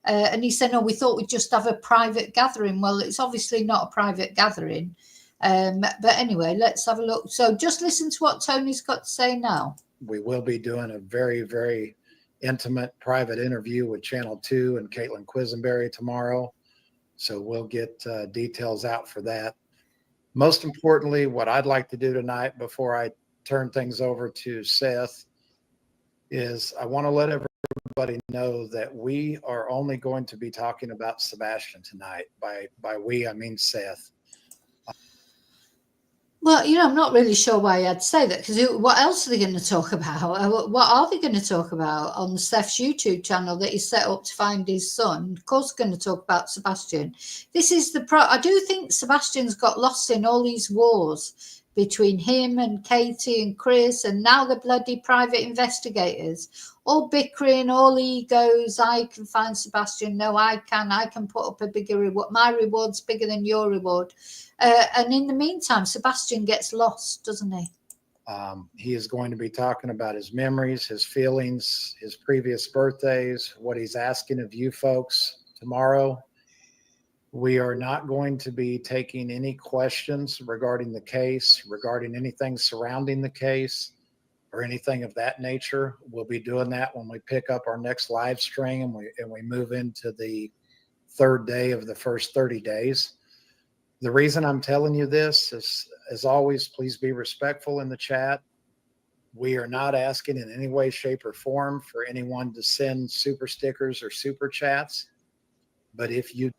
And he said, we thought we'd just have a private gathering. Well, it's obviously not a private gathering. But anyway, let's have a look. So just listen to what Tony's got to say now. We will be doing a very, very intimate private interview with Channel 2 and Caitlin Quisenberry tomorrow. So we'll get details out for that. Most importantly, what I'd like to do tonight before I turn things over to Seth is I want to let everybody know that we are only going to be talking about Sebastian tonight. By we, I mean Seth. Well, I'm not really sure why I'd say that, because what else are they going to talk about? What are they going to talk about on Seth's YouTube channel that he set up to find his son? Of course, they're going to talk about Sebastian. This is I do think Sebastian's got lost in all these wars between him and Katie and Chris, and now the bloody private investigators, all bickering, all egos. I can find Sebastian. No, I can put up a bigger reward. My reward's bigger than your reward. And in the meantime, Sebastian gets lost, doesn't he? He is going to be talking about his memories, his feelings, his previous birthdays, what he's asking of you folks tomorrow. We are not going to be taking any questions regarding the case, regarding anything surrounding the case, or anything of that nature. We'll be doing that when we pick up our next live stream and we move into the third day of the first 30 days. The reason I'm telling you this is, as always, please be respectful in the chat. We are not asking in any way, shape, or form for anyone to send super stickers or super chats. But if you...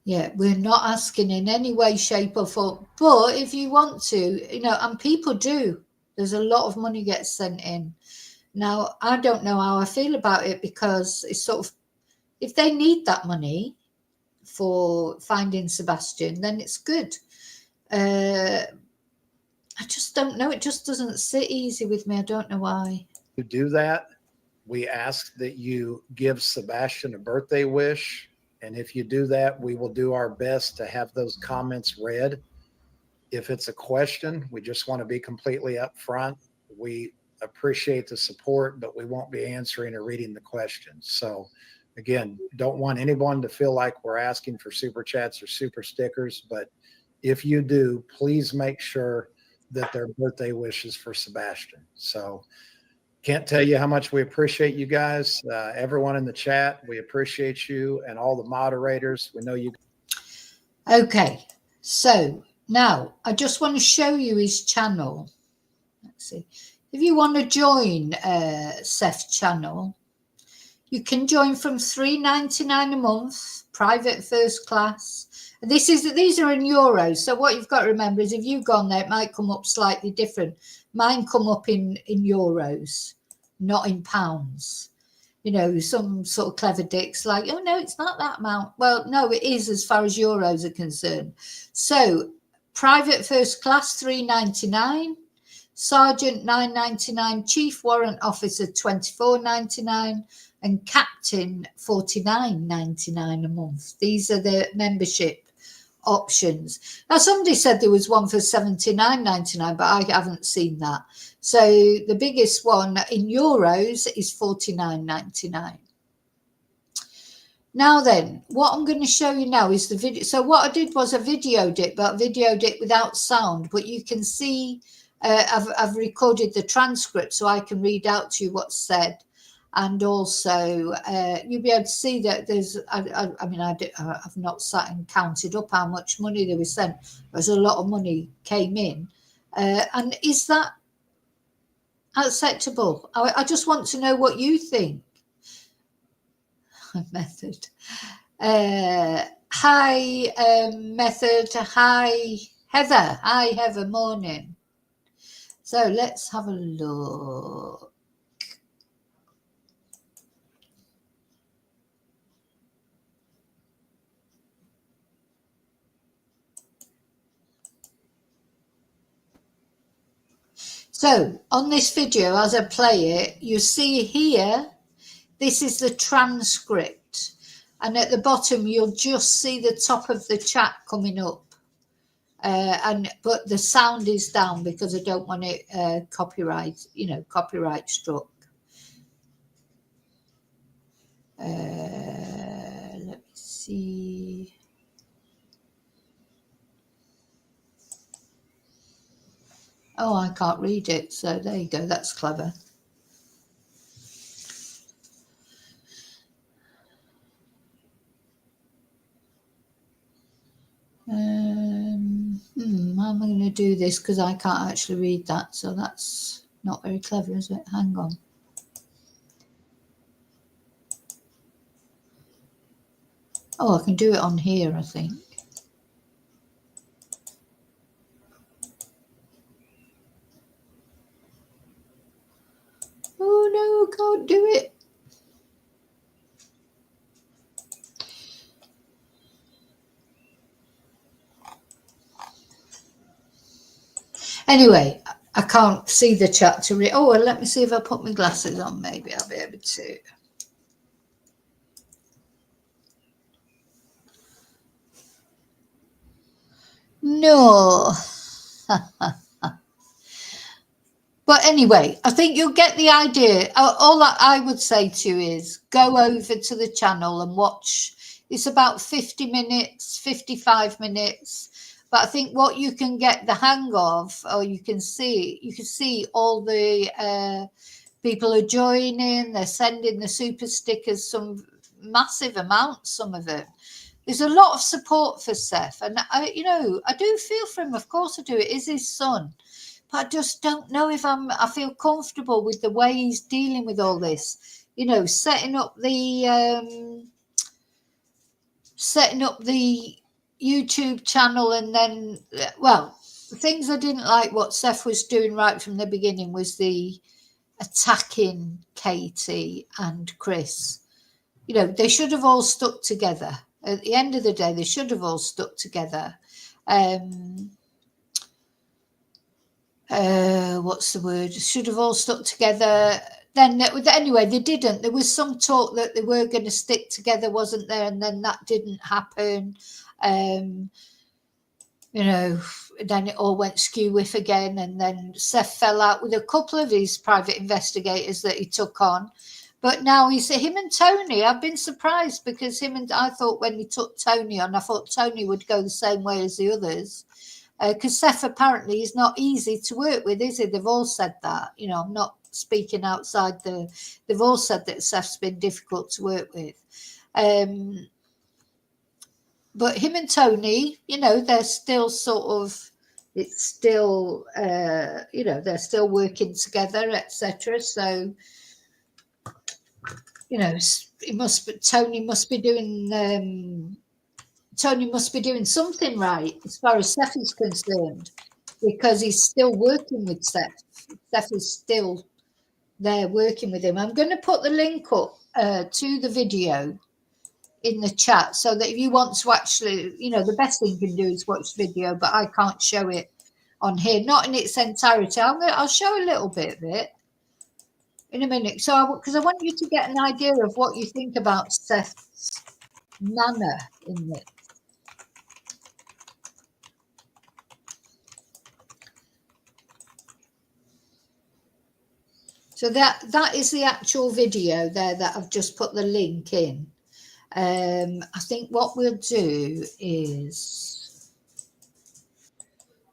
Yeah, we're not asking in any way, shape, or form. But if you want to, and people do, there's a lot of money gets sent in. Now, I don't know how I feel about it, because it's sort of, if they need that money for finding Sebastian, then it's good. I just don't know. It just doesn't sit easy with me. I don't know why. To do that, we ask that you give Sebastian a birthday wish. And if you do that, we will do our best to have those comments read. If it's a question, we just want to be completely upfront. We appreciate the support, but we won't be answering or reading the questions. So again, don't want anyone to feel like we're asking for super chats or super stickers, but if you do, please make sure that their birthday wishes for Sebastian. So can't tell you how much we appreciate you guys, everyone in the chat. We appreciate you and all the moderators. We know you. Okay, so now I just want to show you his channel. Let's see. If you want to join Seth's channel, you can join from $3.99 a month, private first class. These are in euros. So what you've got to remember is if you go on there, it might come up slightly different. Mine come up in euros, not in pounds. Some sort of clever dicks like, oh no, it's not that amount. Well, no, it is as far as euros are concerned. So private first class, $3.99. Sergeant, $9.99. Chief warrant officer, $24.99. And captain, $49.99 a month. These are the membership options. Now, somebody said there was one for $79.99, but I haven't seen that. So the biggest one in euros is $49.99. Now then, what I'm going to show you now is the video. So what I did was I videoed it, but videoed it without sound. But you can see I've recorded the transcript so I can read out to you what's said. And also, you'll be able to see that there's, I've not sat and counted up how much money they were sent. There's a lot of money came in. And is that acceptable? I just want to know what you think. Method. Hi, Method. Hi, Heather. Hi, Heather. Morning. So let's have a look. So on this video, as I play it, you see here, this is the transcript. And at the bottom, you'll just see the top of the chat coming up. But the sound is down because I don't want it copyright struck. Let me see. Oh, I can't read it. So there you go. That's clever. How am I going to do this? Because I can't actually read that. So that's not very clever, is it? Hang on. Oh, I can do it on here, I think. Oh, no, can't do it. Anyway, I can't see the chat to read. Oh, well, let me see if I put my glasses on. Maybe I'll be able to. No. But anyway, I think you'll get the idea. All that I would say to you is go over to the channel and watch. It's about 50 minutes, 55 minutes. But I think what you can get the hang of, or you can see all the people are joining. They're sending the super stickers, some massive amounts, some of it. There's a lot of support for Seth. And I do feel for him. Of course I do. It is his son. But I just don't know if I feel comfortable with the way he's dealing with all this. Setting up the YouTube channel, and then, well, the things I didn't like what Seth was doing right from the beginning was the attacking Katie and Chris. They should have all stuck together. At the end of the day, they should have all stuck together. What's the word? Should have all stuck together. Then anyway, they didn't. There was some talk that they were going to stick together, wasn't there? And then that didn't happen. Then it all went skew-whiff again. And then Seth fell out with a couple of his private investigators that he took on. But now him and Tony, I've been surprised because I thought when he took Tony on, I thought Tony would go the same way as the others. Because Seth apparently is not easy to work with, is he? They've all said that. I'm not speaking outside they've all said that Seth's been difficult to work with. But him and Tony, they're still they're still working together, etc. So, Tony must be doing something right as far as Seth is concerned, because he's still working with Seth. Seth is still there working with him. I'm going to put the link up to the video in the chat so that if you want to actually, the best thing you can do is watch the video, but I can't show it on here, not in its entirety. I'll show a little bit of it in a minute. So, because I want you to get an idea of what you think about Seth's manner in this. So that is the actual video there that I've just put the link in. I think what we'll do is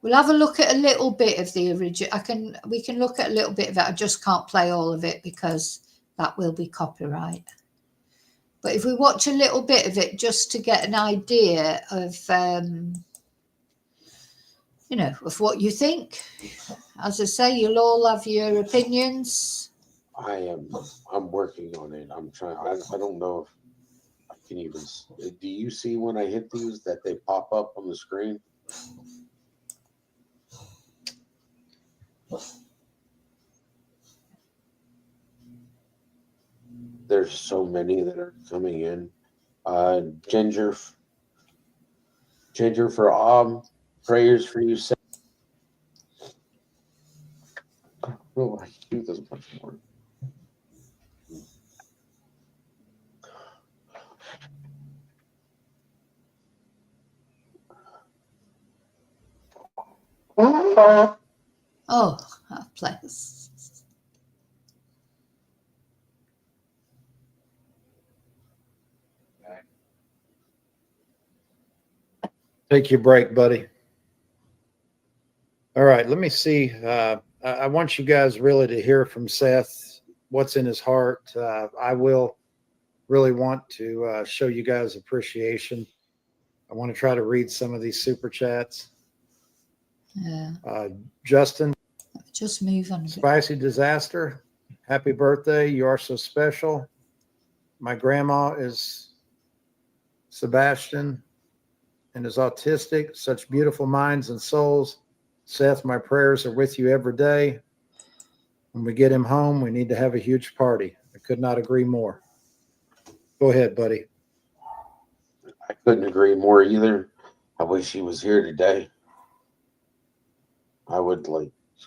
we'll have a look at a little bit of the original. We can look at a little bit of it. I just can't play all of it because that will be copyright. But if we watch a little bit of it just to get an idea of of what you think. As I say, you'll all have your opinions. I'm working on it. I'm trying. I don't know if I can even. Do you see when I hit these that they pop up on the screen? There's so many that are coming in. Ginger for prayers for you. Oh, I do this much more. Oh, place. Take your break, buddy. All right, let me see. I want you guys really to hear from Seth, what's in his heart. I will really want to show you guys appreciation. I want to try to read some of these super chats. Yeah. Justin, Just move on. Spicy Disaster, happy birthday. You are so special. My grandma is Sebastian and is autistic. Such beautiful minds and souls. Seth, my prayers are with you every day. When we get him home, we need to have a huge party. I could not agree more. Go ahead, buddy. I couldn't agree more either. I wish he was here today. I would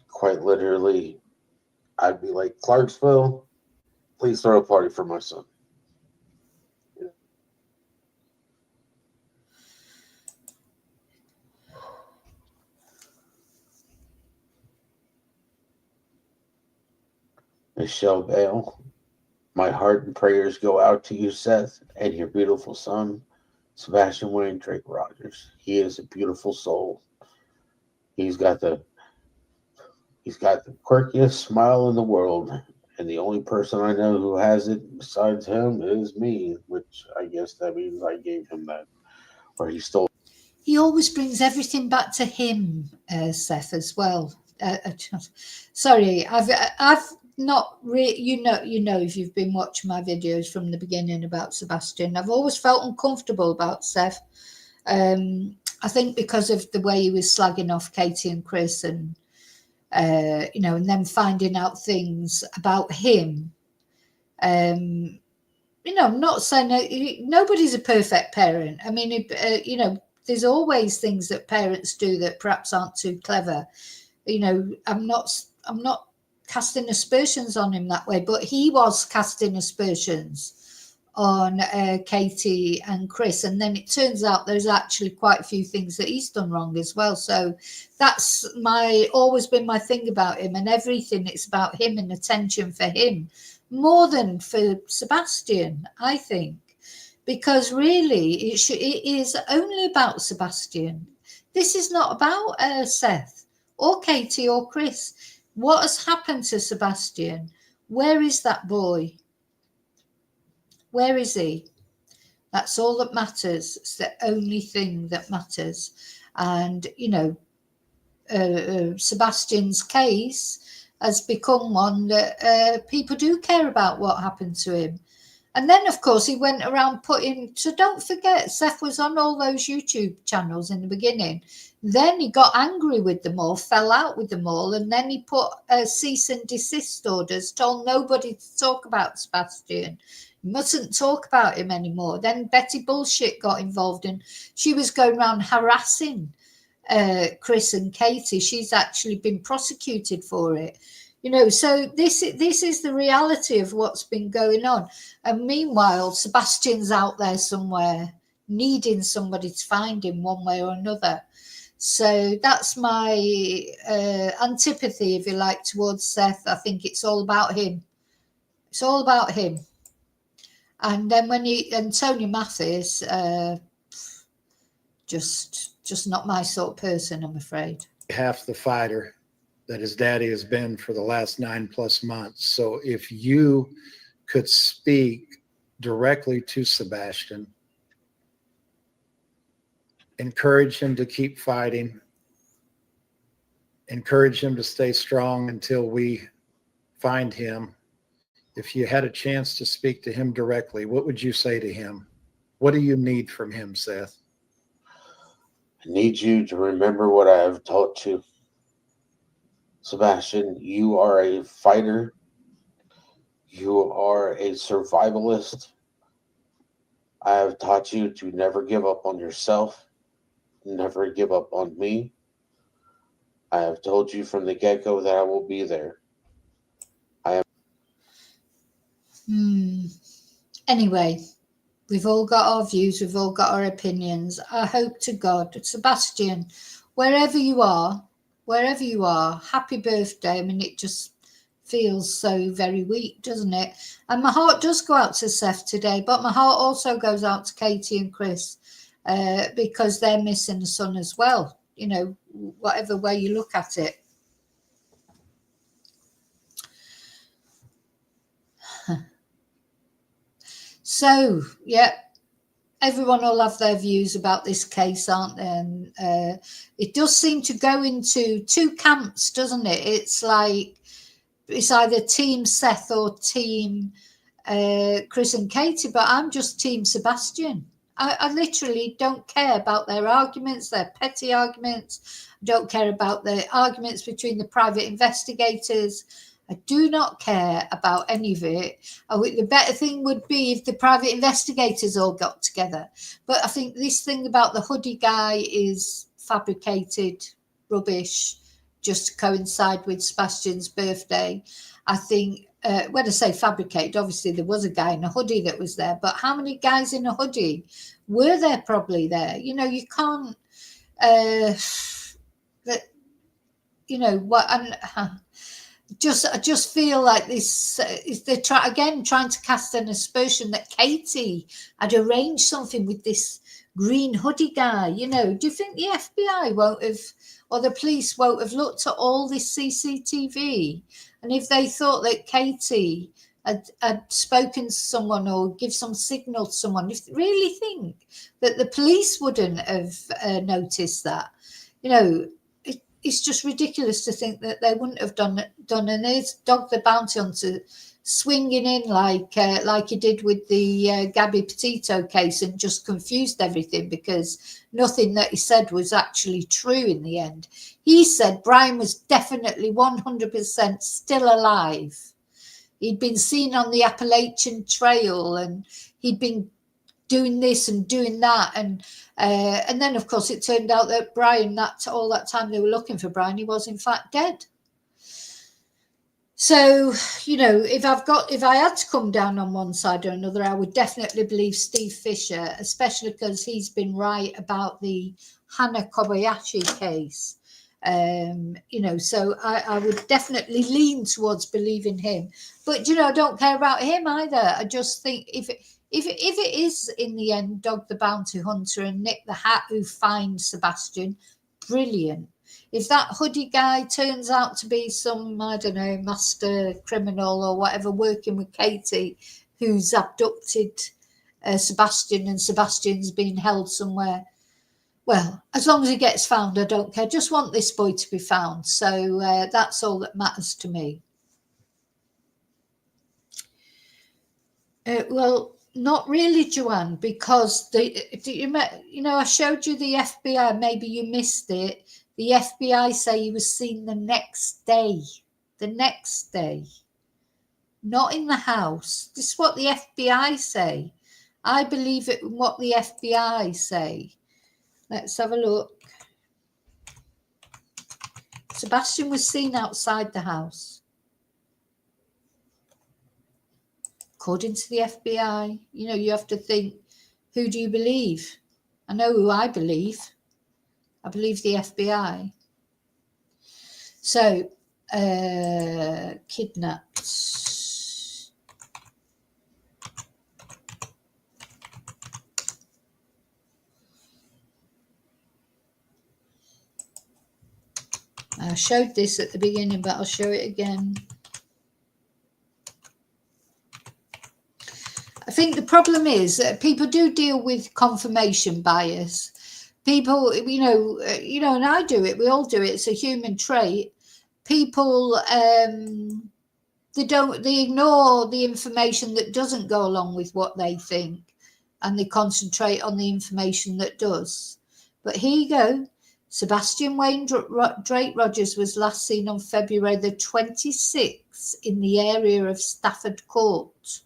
quite literally, I'd be like, Clarksville, please throw a party for my son. Michelle Bale, my heart and prayers go out to you, Seth, and your beautiful son, Sebastian Wayne Drake Rogers. He is a beautiful soul. He's got the quirkiest smile in the world, and the only person I know who has it besides him is me, which I guess that means I gave him that, or he stole. He always brings everything back to him, Seth, as well. Sorry, I've not really, you know, if you've been watching my videos from the beginning about Sebastian, I've always felt uncomfortable about Seth. I think because of the way he was slagging off Katie and Chris, and and then finding out things about him. I'm not saying nobody's a perfect parent. I mean, there's always things that parents do that perhaps aren't too clever. I'm not casting aspersions on him that way, but he was casting aspersions on Katie and Chris, and then it turns out there's actually quite a few things that he's done wrong as well. So that's always been my thing about him, and everything, it's about him and attention for him more than for Sebastian, I think, because really it is only about Sebastian. This is not about Seth or Katie or Chris. What has happened to Sebastian? Where is that boy? Where is he? That's all that matters. It's the only thing that matters. And, Sebastian's case has become one that people do care about what happened to him. And then, of course, he went around so don't forget, Seth was on all those YouTube channels in the beginning. Then he got angry with them all, fell out with them all, and then he put cease and desist orders, told nobody to talk about Sebastian. Mustn't talk about him anymore. Then Betty Bullshit got involved, and she was going around harassing Chris and Katie. She's actually been prosecuted for it. So this is the reality of what's been going on. And meanwhile, Sebastian's out there somewhere needing somebody to find him one way or another. So that's my antipathy, if you like, towards Seth. I think it's all about him. It's all about him. And then and Tony Mathis, just not my sort of person, I'm afraid. Half the fighter that his daddy has been for the last 9+ months. So if you could speak directly to Sebastian, encourage him to keep fighting, encourage him to stay strong until we find him. If you had a chance to speak to him directly, what would you say to him? What do you need from him, Seth? I need you to remember what I have taught you. Sebastian, you are a fighter. You are a survivalist. I have taught you to never give up on yourself, never give up on me. I have told you from the get-go that I will be there. Anyway, we've all got our views, we've all got our opinions. I hope to God, Sebastian, wherever you are, happy birthday. I mean, it just feels so very weak, doesn't it? And my heart does go out to Seth today, but my heart also goes out to Katie and Chris because they're missing a son as well, you know, whatever way you look at it. So, yeah, everyone will have their views about this case, aren't they? And it does seem to go into two camps, doesn't it? It's like it's either team Seth or team Chris and Katie, but I'm just team Sebastian. I literally don't care about their arguments, their petty arguments. I don't care about the arguments between the private investigators. I do not care about any of it. The better thing would be if the private investigators all got together. But I think this thing about the Hoodie guy is fabricated rubbish just to coincide with Sebastian's birthday. I think when I say fabricated, obviously there was a guy in a hoodie that was there, but how many guys in a hoodie were there probably there? You know, you can't, you know, what, I just feel like this is they're trying to cast an aspersion that Katie had arranged something with this green hoodie guy. You know, do you think the FBI won't have, or the police won't have looked at all this CCTV? And if they thought that Katie had spoken to someone or give some signal to someone, if they really think that the police wouldn't have noticed that, you know, it's just ridiculous to think that they wouldn't have done. And there's Dog the Bounty Hunter swinging in like he did with the Gabby Petito case and just confused everything because nothing that he said was actually true in the end. He said Brian was definitely 100% still alive. He'd been seen on the Appalachian Trail and he'd been doing this and doing that, and then of course it turned out that Brian, all that time they were looking for Brian, he was in fact dead. So, you know, if I had to come down on one side or another, I would definitely believe Steve Fisher, especially because he's been right about the Hannah Kobayashi case. You know, so I would definitely lean towards believing him. But, you know, I don't care about him either. I just think if it is in the end Dog the Bounty Hunter and Nick the Hat who finds Sebastian, brilliant. If that hoodie guy turns out to be some, I don't know, master criminal or whatever, working with Katie, who's abducted Sebastian and Sebastian's being held somewhere, well, as long as he gets found, I don't care. Just want this boy to be found. So that's all that matters to me. Well, not really, Joanne, because you know, I showed you the FBI. Maybe you missed it. The FBI say he was seen the next day. The next day. Not in the house. This is what the FBI say. I believe it in what the FBI say. Let's have a look. Sebastian was seen outside the house. According to the FBI, you know, you have to think, who do you believe? I know who I believe. I believe the FBI. So, kidnapped. I showed this at the beginning, but I'll show it again. I think the problem is that people do deal with confirmation bias. People, you know, and I do it. We all do it. It's a human trait. People, they ignore the information that doesn't go along with what they think, and they concentrate on the information that does. But here you go. Sebastian Wayne Drake Rogers was last seen on February the 26th in the area of Stafford Court.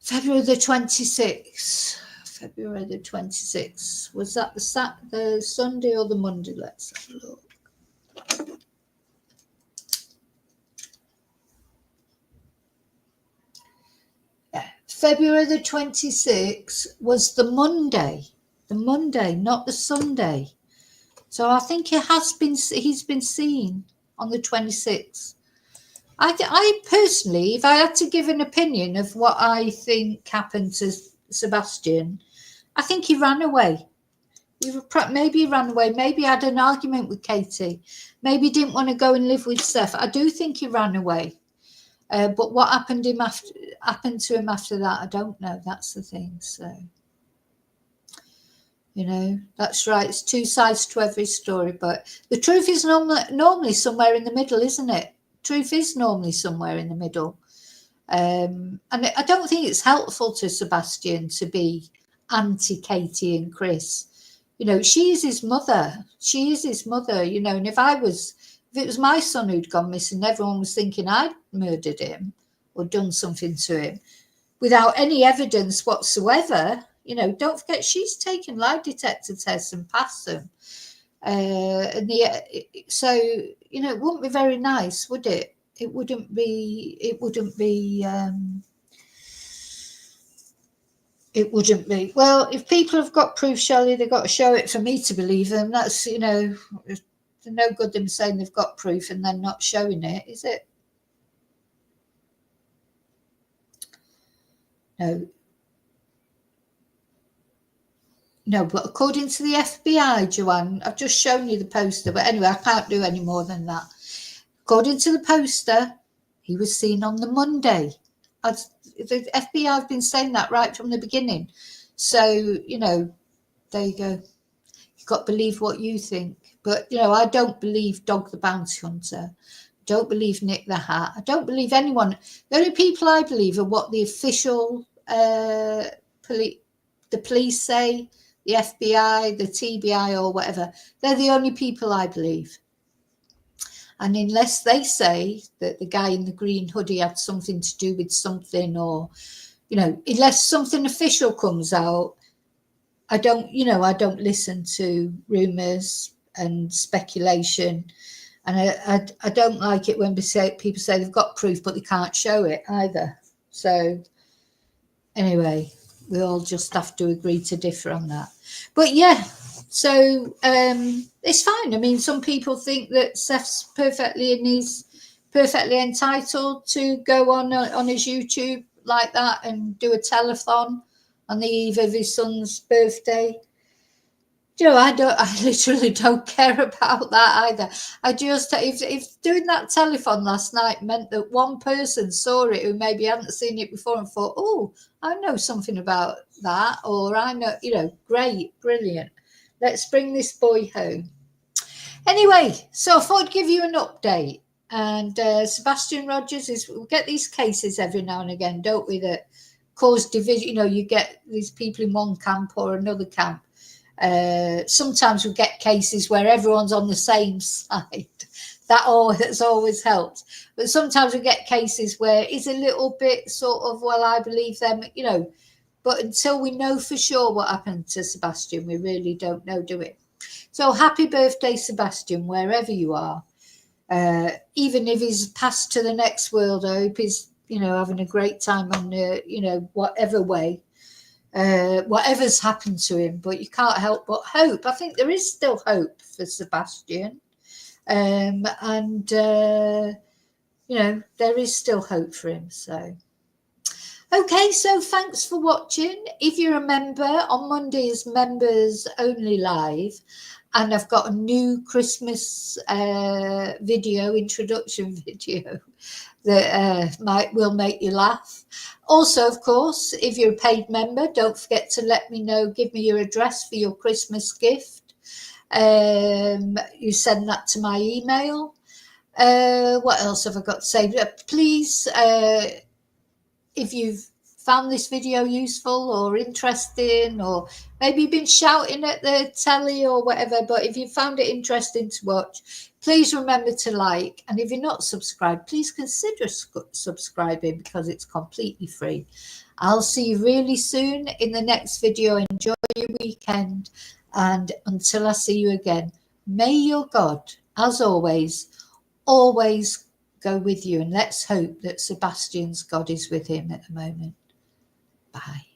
February the 26th. February the 26th. Was that the Sunday or the Monday? Let's have a look. February the 26th was the Monday, not the Sunday. So I think he's been seen on the 26th. I personally, if I had to give an opinion of what I think happened to Sebastian, I think he ran away. Maybe he ran away. Maybe he had an argument with Katie. Maybe he didn't want to go and live with Seth. I do think he ran away. But what happened to him after that, I don't know. That's the thing. So, you know, that's right. It's two sides to every story. But the truth is normally somewhere in the middle, isn't it? Truth is normally somewhere in the middle. And I don't think it's helpful to Sebastian to be anti-Katie and Chris. You know, she is his mother. She is his mother, you know, and if it was my son who'd gone missing, everyone was thinking I'd murdered him or done something to him without any evidence whatsoever. You know, don't forget, she's taken lie detector tests and passed them. So, you know, it wouldn't be very nice, would it? It wouldn't be. Well, if people have got proof, Shelley, they've got to show it for me to believe them. That's, you know, there's no good them saying they've got proof and then not showing it, is it? No, but according to the FBI, Joanne, I've just shown you the poster, but anyway, I can't do any more than that. According to the poster, he was seen on the Monday. The FBI have been saying that right from the beginning. So, you know, there you go. You've got to believe what you think. But, you know, I don't believe Dog the Bounty Hunter. I don't believe Nick the Hat. I don't believe anyone. The only people I believe are what the official the police say, the FBI, the TBI or whatever. They're the only people I believe. And unless they say that the guy in the green hoodie had something to do with something, or, you know, unless something official comes out, I don't listen to rumours and speculation. And I don't like it when people say they've got proof, but they can't show it either. So anyway, we all just have to agree to differ on that. But yeah, so it's fine. I mean, some people think that Seth's perfectly entitled to go on his YouTube like that and do a telethon on the eve of his son's birthday. You know, I literally don't care about that either. I just, if doing that telethon last night meant that one person saw it who maybe hadn't seen it before and thought, oh, I know something about that, or I know, you know, great, brilliant. Let's bring this boy home. Anyway, so I thought I'd give you an update. And Sebastian Rogers we get these cases every now and again, don't we, that cause division. You know, you get these people in one camp or another camp. Sometimes we get cases where everyone's on the same side. That's always helped. But sometimes we get cases where it's a little bit sort of, well, I believe them, you know. But until we know for sure what happened to Sebastian, we really don't know, do we? So happy birthday, Sebastian, wherever you are. Even if he's passed to the next world, I hope he's, you know, having a great time on, you know, whatever way. Whatever's happened to him, but you can't help but hope. I think there is still hope for Sebastian. You know, there is still hope for him. So, okay, so thanks for watching. If you're a member, on Monday is members only live. And I've got a new Christmas introduction video that will make you laugh. Also, of course, if you're a paid member, don't forget to let me know, give me your address for your Christmas gift. You send that to my email. What else have I got to say? Please, if you've found this video useful or interesting, or maybe you've been shouting at the telly or whatever, but if you found it interesting to watch, please remember to like. And if you're not subscribed, please consider subscribing, because it's completely free. I'll see you really soon in the next video. Enjoy your weekend, and until I see you again, may your God, as always go with you. And let's hope that Sebastian's God is with him at the moment. Bye.